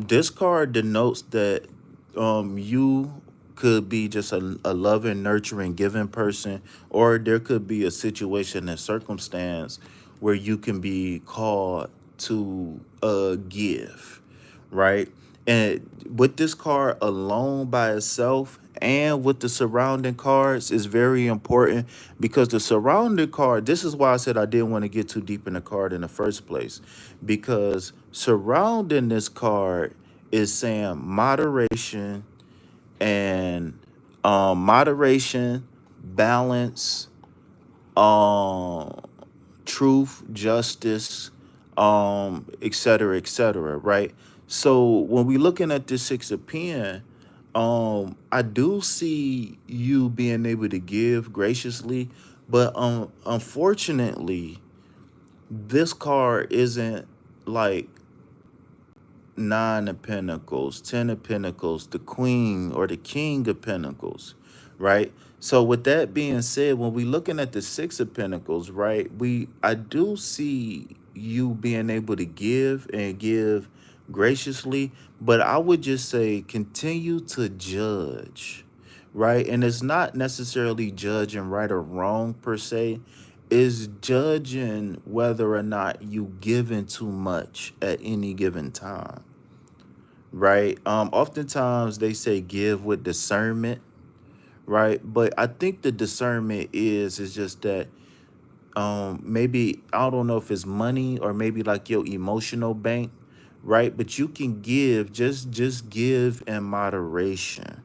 Speaker 2: This card denotes that you could be just a loving, nurturing, giving person, or there could be a situation and circumstance where you can be called to give, right? And with this card alone by itself and with the surrounding cards is very important because the surrounding card, this is why I said I didn't want to get too deep in the card in the first place, because surrounding this card is saying moderation and moderation, balance, um truth, justice, et cetera, right? So when we looking at this six of pen, I do see you being able to give graciously, but unfortunately, this card isn't like nine of pentacles, 10 of pentacles, the queen or the king of pentacles, right? So with that being said, when we looking at the six of pentacles, right, I do see you being able to give and give graciously, but I would just say continue to judge, right? And it's not necessarily judging right or wrong per se, is judging whether or not you giving too much at any given time, right? Oftentimes they say give with discernment, right? But I think the discernment is just that maybe I don't know if it's money or maybe like your emotional bank, right? But you can give, just give in moderation,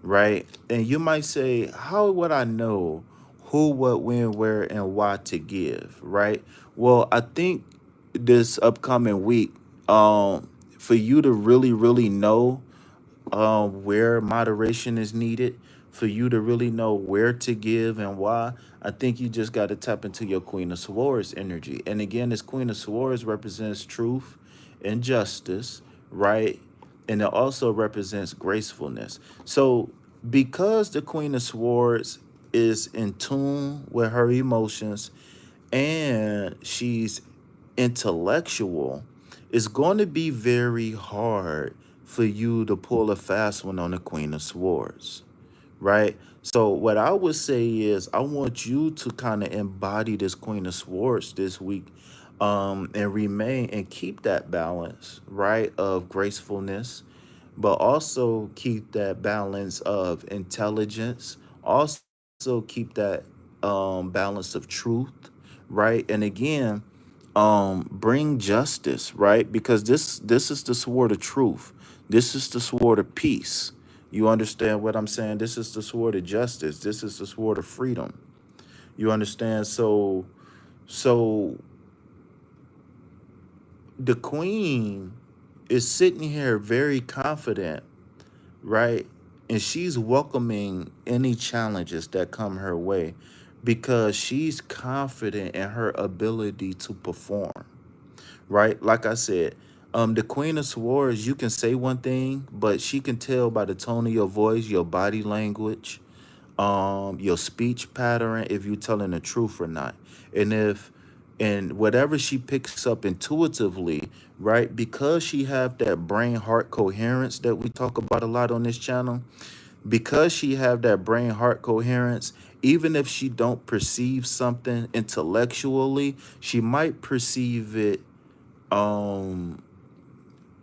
Speaker 2: right? And you might say, how would I know who, what, when, where, and why to give, right? Well, I think this upcoming week, for you to really know where moderation is needed, for you to really know where to give and why, I think you just got to tap into your Queen of Swords energy. And again, this Queen of Swords represents truth and justice, right? And it also represents gracefulness. So, because the Queen of Swords is in tune with her emotions and she's intellectual, it's going to be very hard for you to pull a fast one on the Queen of Swords, right? So what I would say is I want you to kind of embody this Queen of Swords this week, and remain and keep that balance, right, of gracefulness, but also keep that balance of intelligence, also keep that balance of truth, right? And again, bring justice, right? Because this is the sword of truth. This is the sword of peace. You understand what I'm saying? This is the sword of justice. This is the sword of freedom. You understand? So the queen is sitting here very confident, right? And she's welcoming any challenges that come her way because she's confident in her ability to perform, right? Like I said, the Queen of Swords, you can say one thing, but she can tell by the tone of your voice, your body language, your speech pattern, if you're telling the truth or not. And whatever she picks up intuitively, right? Because she have that brain heart coherence that we talk about a lot on this channel, because she have that brain heart coherence, even if she don't perceive something intellectually, she might perceive it um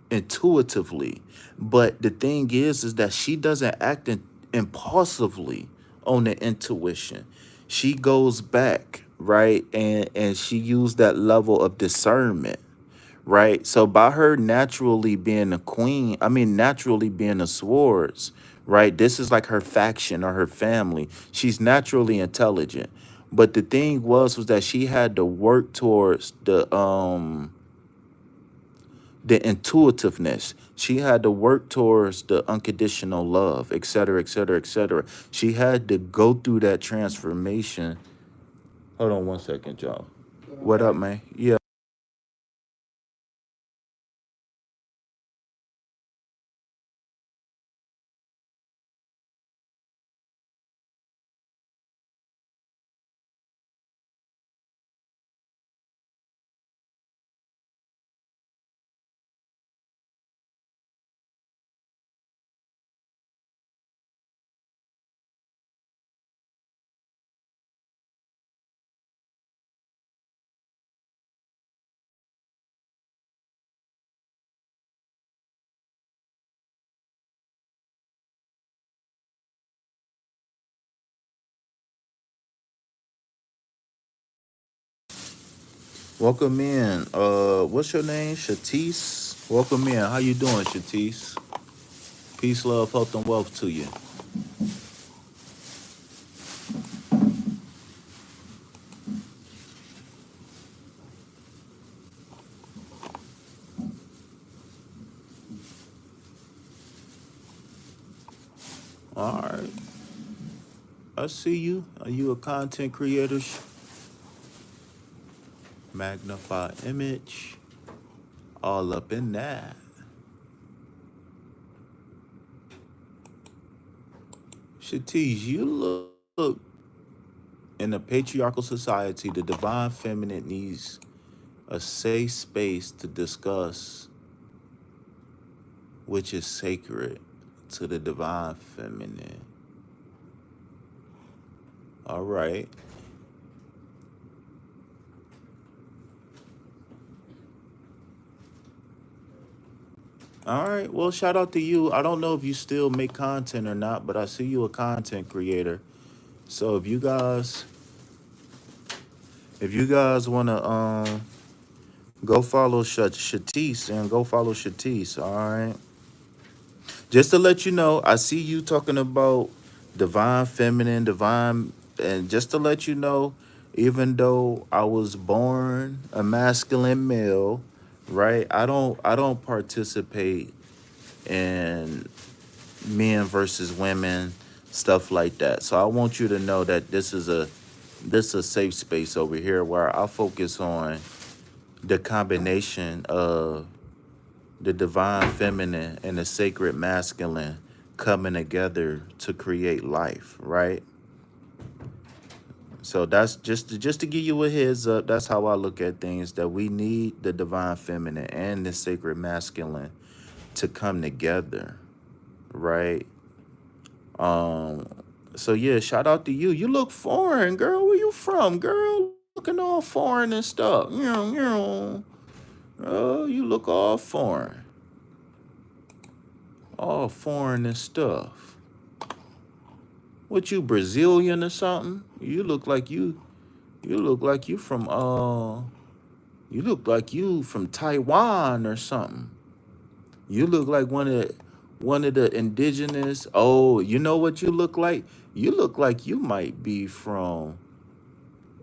Speaker 2: intuitively. But the thing is that she doesn't act impulsively on the intuition. She goes back, right? And she used that level of discernment, right? So by her naturally being a queen, I mean naturally being a swords, right? This is like her faction or her family. She's naturally intelligent. But the thing was that she had to work towards the intuitiveness. She had to work towards the unconditional love, et cetera, et cetera, et cetera. She had to go through that transformation. Hold on one second, y'all. What up, man? Yeah. Welcome in. What's your name? Shatis. Welcome in. How you doing, Shatis? Peace, love, health, and wealth to you. All right. I see you. Are you a content creator? Magnify image. All up in that. Shatis, you look in a patriarchal society, the divine feminine needs a safe space to discuss which is sacred to the divine feminine. All right. All right. Well, shout out to you. I don't know if you still make content or not, but I see you a content creator. So if you guys wanna go follow Shatis and go follow Shatis, all right? Just to let you know, I see you talking about divine feminine, divine, and just to let you know, even though I was born a masculine male, right? I don't participate in men versus women, stuff like that. So I want you to know that this is a safe space over here where I focus on the combination of the divine feminine and the sacred masculine coming together to create life, right? So that's just to give you a heads up. That's how I look at things. That we need the divine feminine and the sacred masculine to come together, right? Um. So yeah, shout out to you. You look foreign, girl. Where you from, girl? Looking all foreign and stuff. Oh, you look all foreign, all foreign and stuff. What you Brazilian or something? You look like you from you look like you from Taiwan or something. You look like one of the indigenous. Oh, you know what you look like? You look like you might be from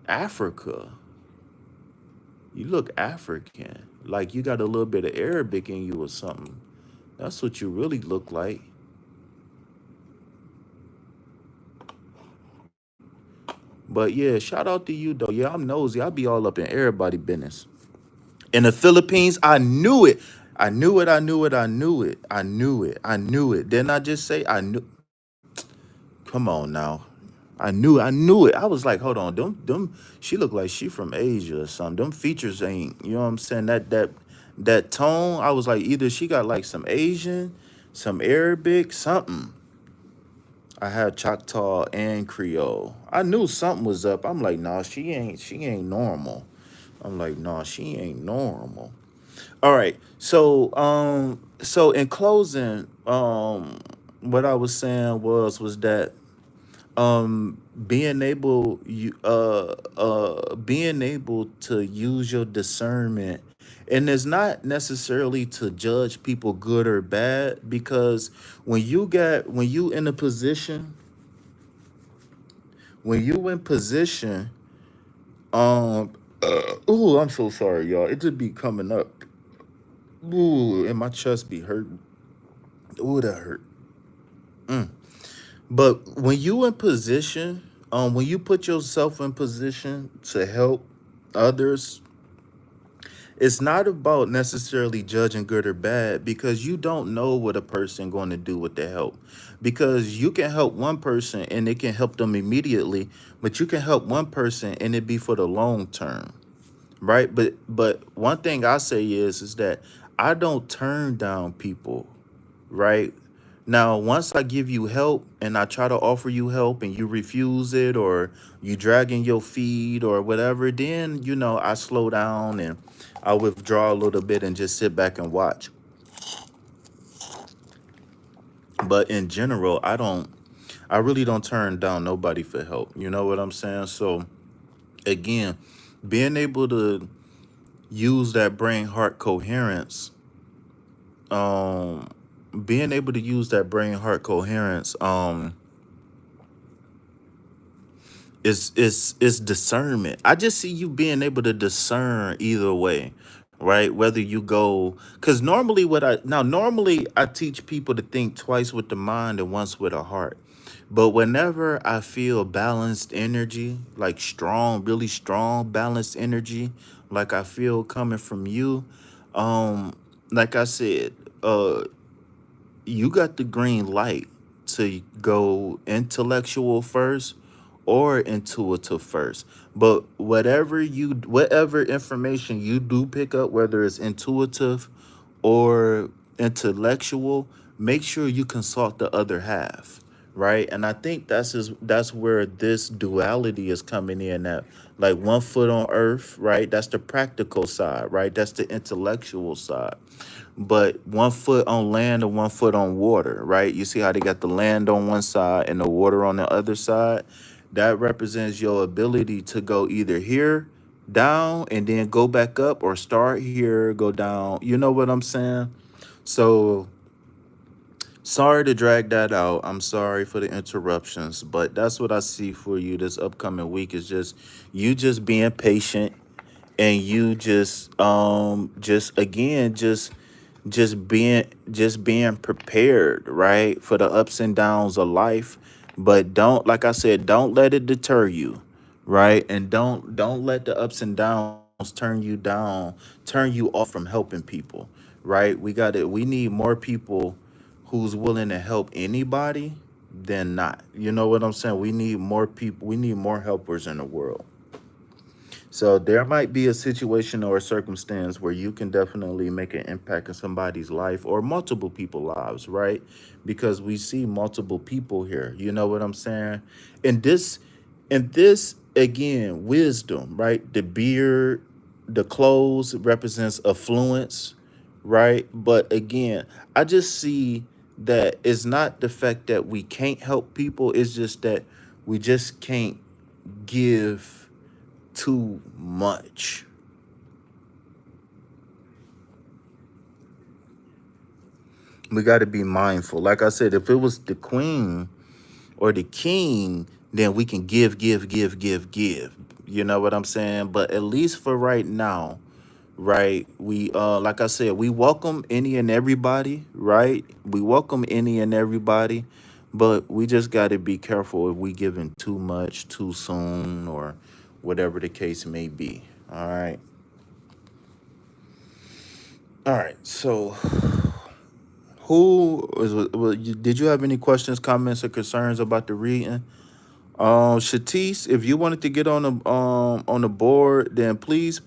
Speaker 2: Africa. You look African. Like you got a little bit of Arabic in you or something. That's what you really look like. But yeah, shout out to you though. Yeah, I'm nosy. I be all up in everybody business. In the Philippines, I knew it. I knew it. I knew it. I knew it. I knew it. I knew it. Didn't I just say I knew? Come on now. I knew. I knew it. I was like, hold on. Them. She looked like she from Asia or something. Them features ain't. You know what I'm saying? That tone. I was like, either she got like some Asian, some Arabic, something. I had Choctaw and Creole. I knew something was up. I'm like, nah, she ain't. She ain't normal. I'm like, nah, she ain't normal. All right. So in closing, what I was saying was that being able to use your discernment, and it's not necessarily to judge people good or bad, because when you in a position, when you in position, oh, I'm so sorry, y'all, it just be coming up, ooh, and my chest be hurting, ooh, that hurt. But when you in position, when you put yourself in position to help others, it's not about necessarily judging good or bad, because you don't know what a person going to do with the help. Because you can help one person and it can help them immediately, but you can help one person and it be for the long term, right? But one thing I say is that I don't turn down people, right? Now, once I give you help and I try to offer you help and you refuse it, or you dragging your feet or whatever, then I slow down and I withdraw a little bit and just sit back and watch. But in general, I really don't turn down nobody for help. You know what I'm saying? So again, being able to use that brain heart coherence, um, being able to use that brain heart coherence, is discernment. I just see you being able to discern either way, right? Whether you go, because normally I teach people to think twice with the mind and once with a heart. But whenever I feel balanced energy, like strong, really strong balanced energy, like I feel coming from you, um, like I said, uh, you got the green light to go intellectual first or intuitive first. But whatever information you do pick up, whether it's intuitive or intellectual, make sure you consult the other half, right? And I think that's where this duality is coming in at, like one foot on earth, right? That's the practical side, right? That's the intellectual side. But one foot on land and one foot on water, right? You see how they got the land on one side and the water on the other side? That represents your ability to go either here, down, and then go back up, or start here, go down. You know what I'm saying? So sorry to drag that out. I'm sorry for the interruptions, but that's what I see for you this upcoming week, is just you just being patient, and you just again just being prepared, right, for the ups and downs of life. But don't, like I said, don't let it deter you, right? And don't let the ups and downs turn you off from helping people, right? We need more people who's willing to help anybody than not. You know what I'm saying? We need more people, we need more helpers in the world. So there might be a situation or a circumstance where you can definitely make an impact in somebody's life or multiple people's lives, right? Because we see multiple people here. You know what I'm saying? And this again, wisdom, right? The beard, the clothes represents affluence, right? But again, I just see that it's not the fact that we can't help people, it's just that we just can't give too much. We got to be mindful. Like I said, if it was the queen or the king, then we can give. You know what I'm saying? But at least for right now, right? We like I said, we welcome any and everybody, right? We welcome any and everybody, but we just got to be careful if we giving too much too soon, or whatever the case may be. All right. All right. So did you have any questions, comments, or concerns about the reading? Shatis, if you wanted to get on the board, then please,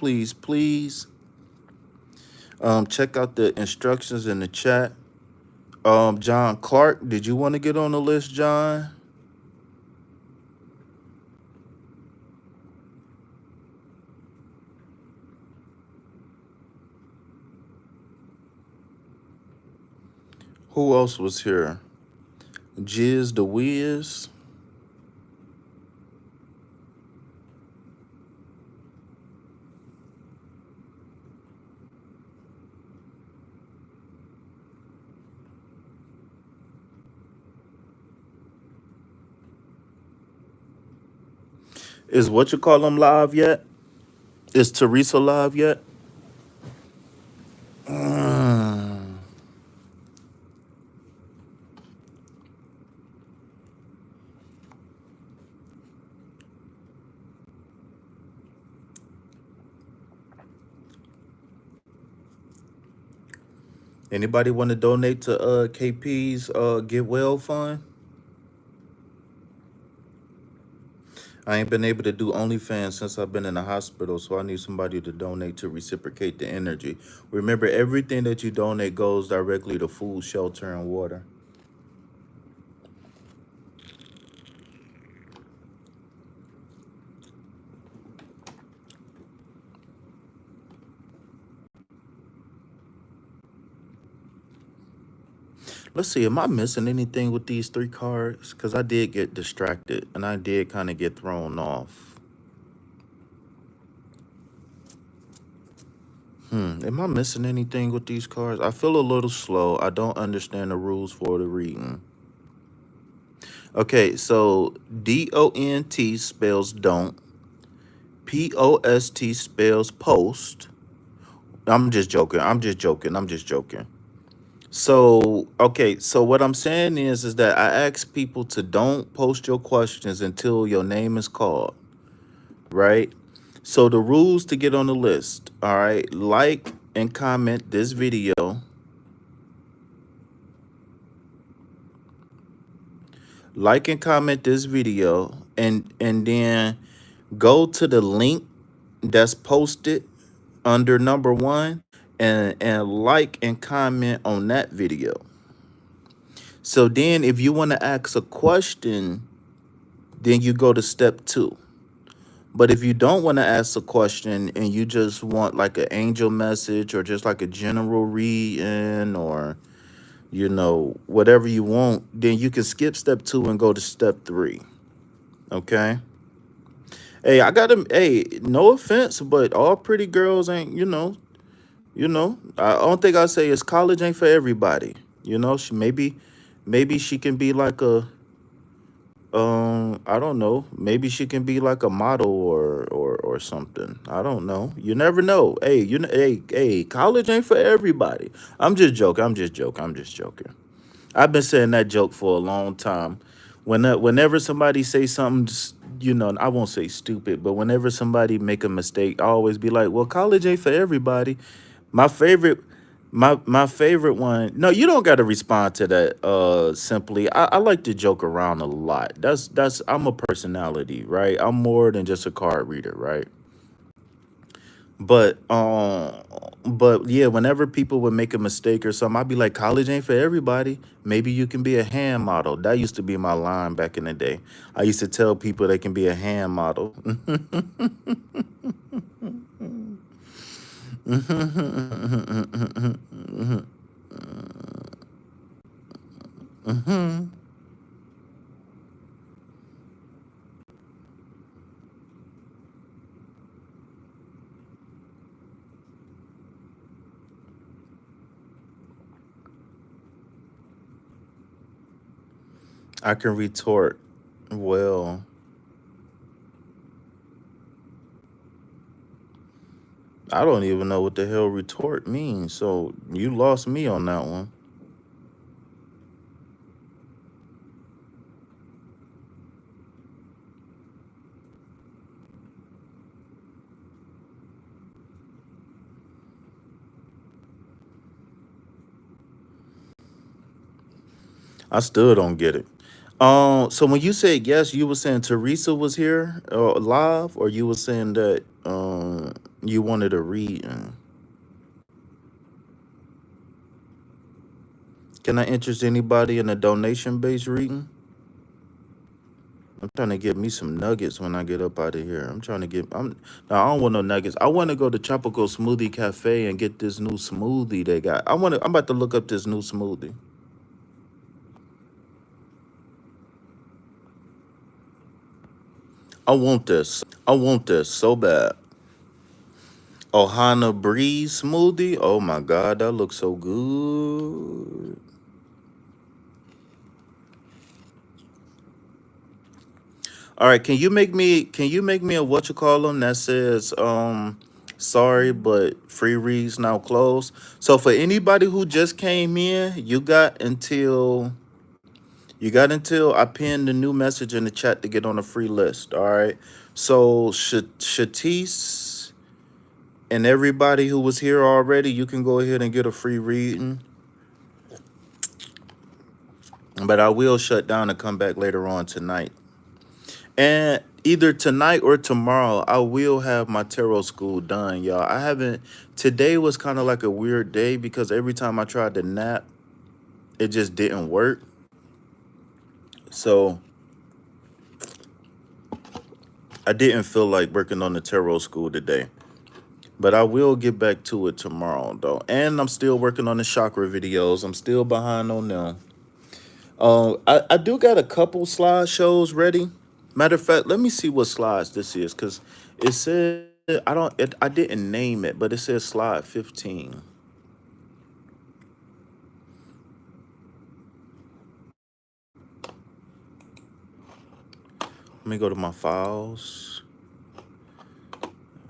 Speaker 2: check out the instructions in the chat. John Clark, did you want to get on the list, John? Who else was here? Jiz the Wiz. Is what you call them live yet? Is Teresa live yet? Mm. Anybody want to donate to KP's Get Well Fund? I ain't been able to do OnlyFans since I've been in the hospital, so I need somebody to donate to reciprocate the energy. Remember, everything that you donate goes directly to food, shelter, and water. Let's see, am I missing anything with these three cards? Because I did get distracted and I did kind of get thrown off. Am I missing anything with these cards? I feel a little slow. I don't understand the rules for the reading. Okay, so DONT spells don't. POST spells post. I'm just joking. I'm just joking. I'm just joking. So, okay, so what I'm saying is that I ask people to don't post your questions until your name is called, right? So the rules to get on the list, all right? Like and comment this video. Like and comment this video and then go to the link that's posted under number 1 and like and comment on that video. So then if you want to ask a question, then you go to step 2. But if you don't want to ask a question and you just want like an angel message or just like a general reading or whatever you want, then you can skip step 2 and go to step 3. Okay? Hey, I got to no offense, but all pretty girls ain't, I don't think I say is college ain't for everybody. Maybe she can be like a I don't know. Maybe she can be like a model or something. I don't know. You never know. Hey, college ain't for everybody. I'm just joking. I'm just joking. I'm just joking. I've been saying that joke for a long time. Whenever somebody say something, I won't say stupid, but whenever somebody make a mistake, I always be like, "Well, college ain't for everybody." My favorite, my favorite one. No, you don't got to respond to that. Simply, I like to joke around a lot. That's I'm a personality, right? I'm more than just a card reader, right? But yeah, whenever people would make a mistake or something, I'd be like, college ain't for everybody. Maybe you can be a hand model. That used to be my line back in the day. I used to tell people they can be a hand model. I can retort, well, I don't even know what the hell retort means. So you lost me on that one. I still don't get it. So when you said yes, you were saying Teresa was here live, or you were saying that you wanted to read. Can I interest anybody in a donation based reading? I'm trying to get me some nuggets when I get up out of here. I'm trying to get. No, I don't want no nuggets. I want to go to Tropical Smoothie Cafe and get this new smoothie they got. I'm about to look up this new smoothie. I want this. I want this so bad. Ohana Breeze smoothie. Oh my God, that looks so good. All right, can you make me a what you call them that says sorry but free reads now closed. So for anybody who just came in, you got until I pinned the new message in the chat to get on the free list. All right. So Shatis and everybody who was here already, you can go ahead and get a free reading. But I will shut down and come back later on tonight. And either tonight or tomorrow, I will have my tarot school done, y'all. I haven't. Today was kind of like a weird day because every time I tried to nap, it just didn't work. So I didn't feel like working on the tarot school today. But I will get back to it tomorrow, though. And I'm still working on the chakra videos. I'm still behind on them. I do got a couple slideshows ready. Matter of fact, let me see what slides this is, because it said I didn't name it, but it says slide 15. Let me go to my files.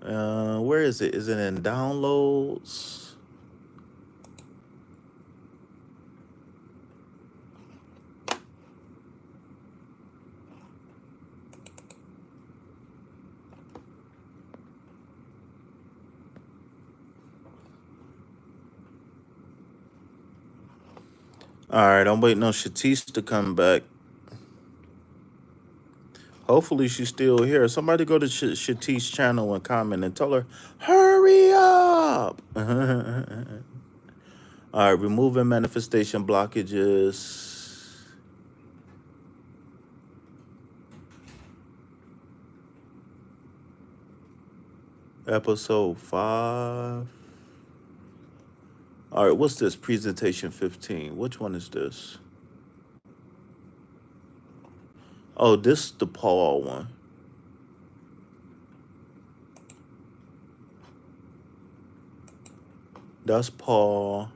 Speaker 2: Where is it? Is it in downloads? All right, I'm waiting on Shatis to come back. Hopefully she's still here. Somebody go to Shatis' channel and comment and tell her, hurry up. All right, removing manifestation blockages. Episode 5. All right, what's this? Presentation 15. Which one is this? Oh, this is the Paul one. That's Paul.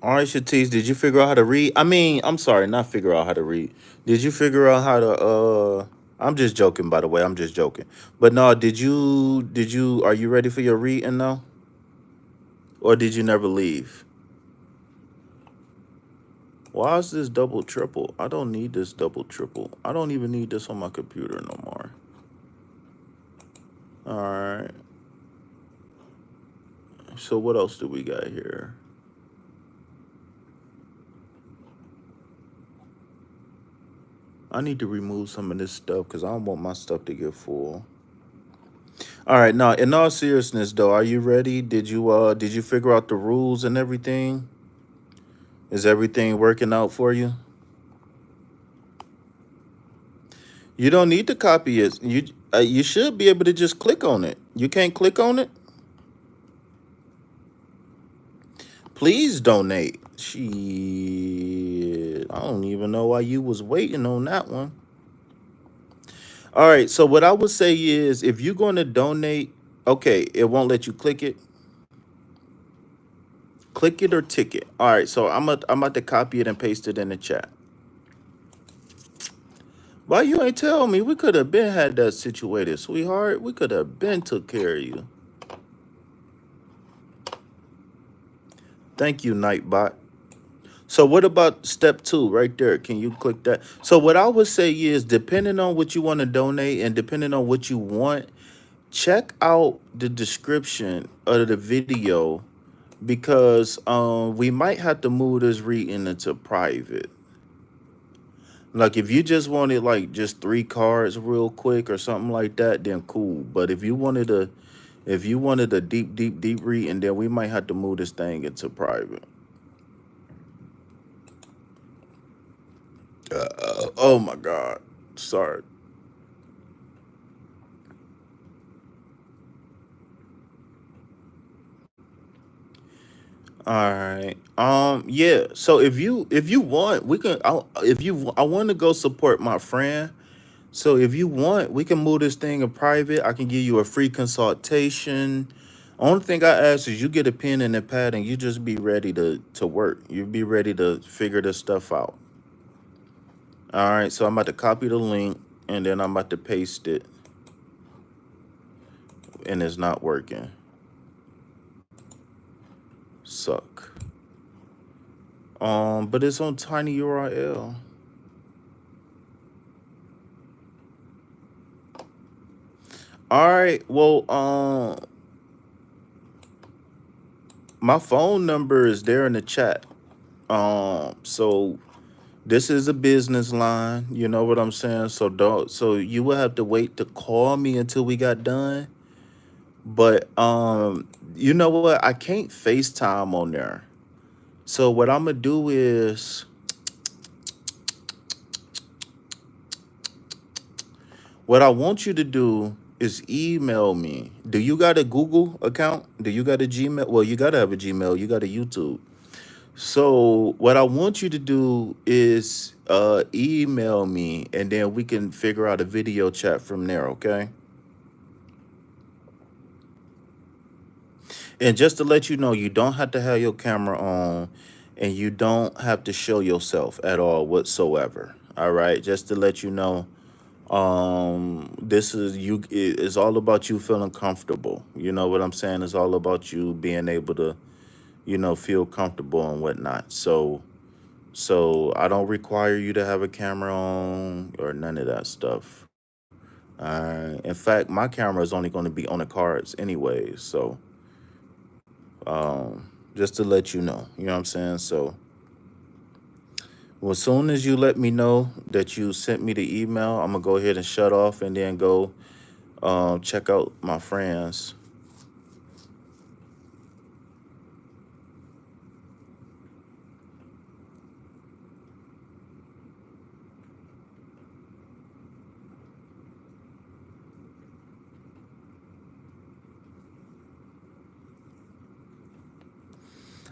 Speaker 2: All right, Shatis, did you figure out how to read? I mean, I'm sorry, not figure out how to read. Did you figure out how to I'm just joking, by the way. I'm just joking. But no, are you ready for your reading now? Or did you never leave? Why is this double triple? I don't need this double triple. I don't even need this on my computer no more. All right. So what else do we got here? I need to remove some of this stuff because I don't want my stuff to get full. All right, now in all seriousness though, are you ready? Did you figure out the rules and everything? Is everything working out for you? You don't need to copy it. You should be able to just click on it. You can't click on it? Please donate. Shit. I don't even know why you was waiting on that one. All right, so what I would say is if you're going to donate, okay, it won't let you click it. Click it or tick it. All right, so I'm about to copy it and paste it in the chat. Why you ain't tell me? We could have been had that situated, sweetheart. We could have been took care of you. Thank you, Nightbot. So what about step 2 right there? Can you click that? So what I would say is, depending on what you want to donate and depending on what you want, check out the description of the video because we might have to move this reading into private. Like if you just wanted like just 3 cards real quick or something like that, then cool. But if you wanted a deep reading, then we might have to move this thing into private. Oh my God. Sorry. All right. Yeah. So if you want, we can. I want to go support my friend. So if you want, we can move this thing in private. I can give you a free consultation. Only thing I ask is you get a pen and a pad and you just be ready to work. You be ready to figure this stuff out. All right, so I'm about to copy the link and then I'm about to paste it, and it's not working. Suck. But it's on tiny URL. All right, well, my phone number is there in the chat. So this is a business line. You know what I'm saying? So don't. So you will have to wait to call me until we got done. But you know what? I can't FaceTime on there. So what I'm gonna do is, what I want you to do is email me. Do you got a Google account? Do you got a Gmail? Well, you gotta have a Gmail. You got a YouTube. So what I want you to do is email me, and then we can figure out a video chat from there, okay? And just to let you know, you don't have to have your camera on, and you don't have to show yourself at all whatsoever. All right, just to let you know, this is you. It's all about you feeling comfortable. You know what I'm saying? It's all about you being able to, feel comfortable and whatnot. So I don't require you to have a camera on or none of that stuff. In fact, my camera is only going to be on the cards anyways. So just to let you know what I'm saying? So, well, as soon as you let me know that you sent me the email, I'm gonna go ahead and shut off and then go check out my friends.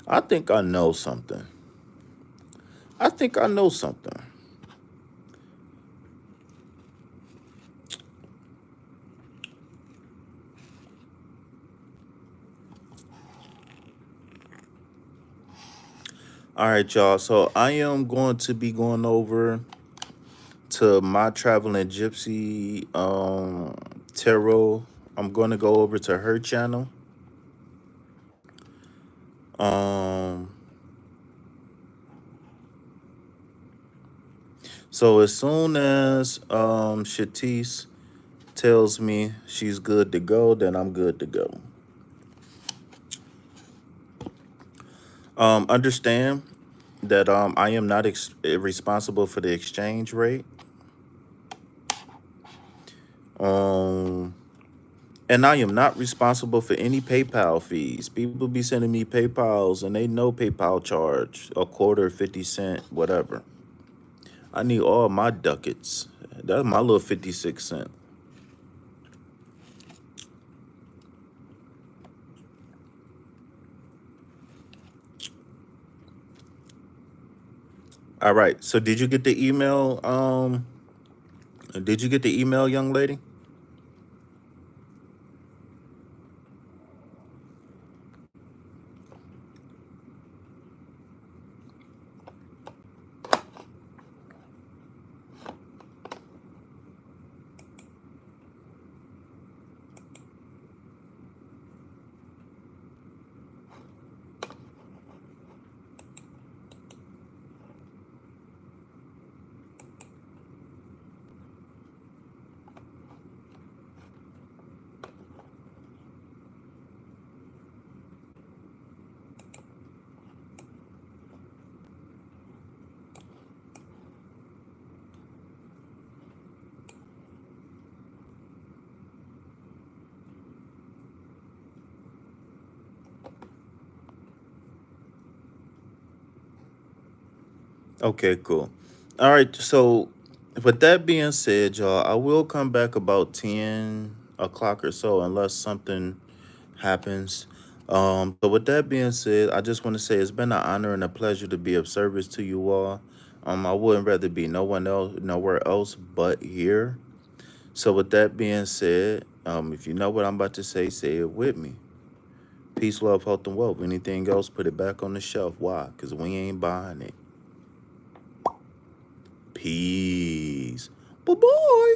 Speaker 2: I think I know something. I think I know something. All right, y'all. So I am going to be going over to my traveling gypsy tarot. I'm going to go over to her channel. Um, so as soon as Shatis tells me she's good to go, then I'm good to go. Understand that I am not responsible for the exchange rate. Um, and I am not responsible for any PayPal fees. People be sending me PayPals and they know PayPal charge a quarter, 50 cent, whatever. I need all my ducats. That's my little 56 cent. All right. So did you get the email? Did you get the email, young lady? Okay, cool. All right. So with that being said, y'all, I will come back about 10 o'clock or so unless something happens. So with that being said, I just want to say it's been an honor and a pleasure to be of service to you all. I wouldn't rather be nowhere else but here. So with that being said, if you know what I'm about to say it with me. Peace, love, health, and wealth. Anything else, put it back on the shelf. Why? Because we ain't buying it. Peace. Bye-bye.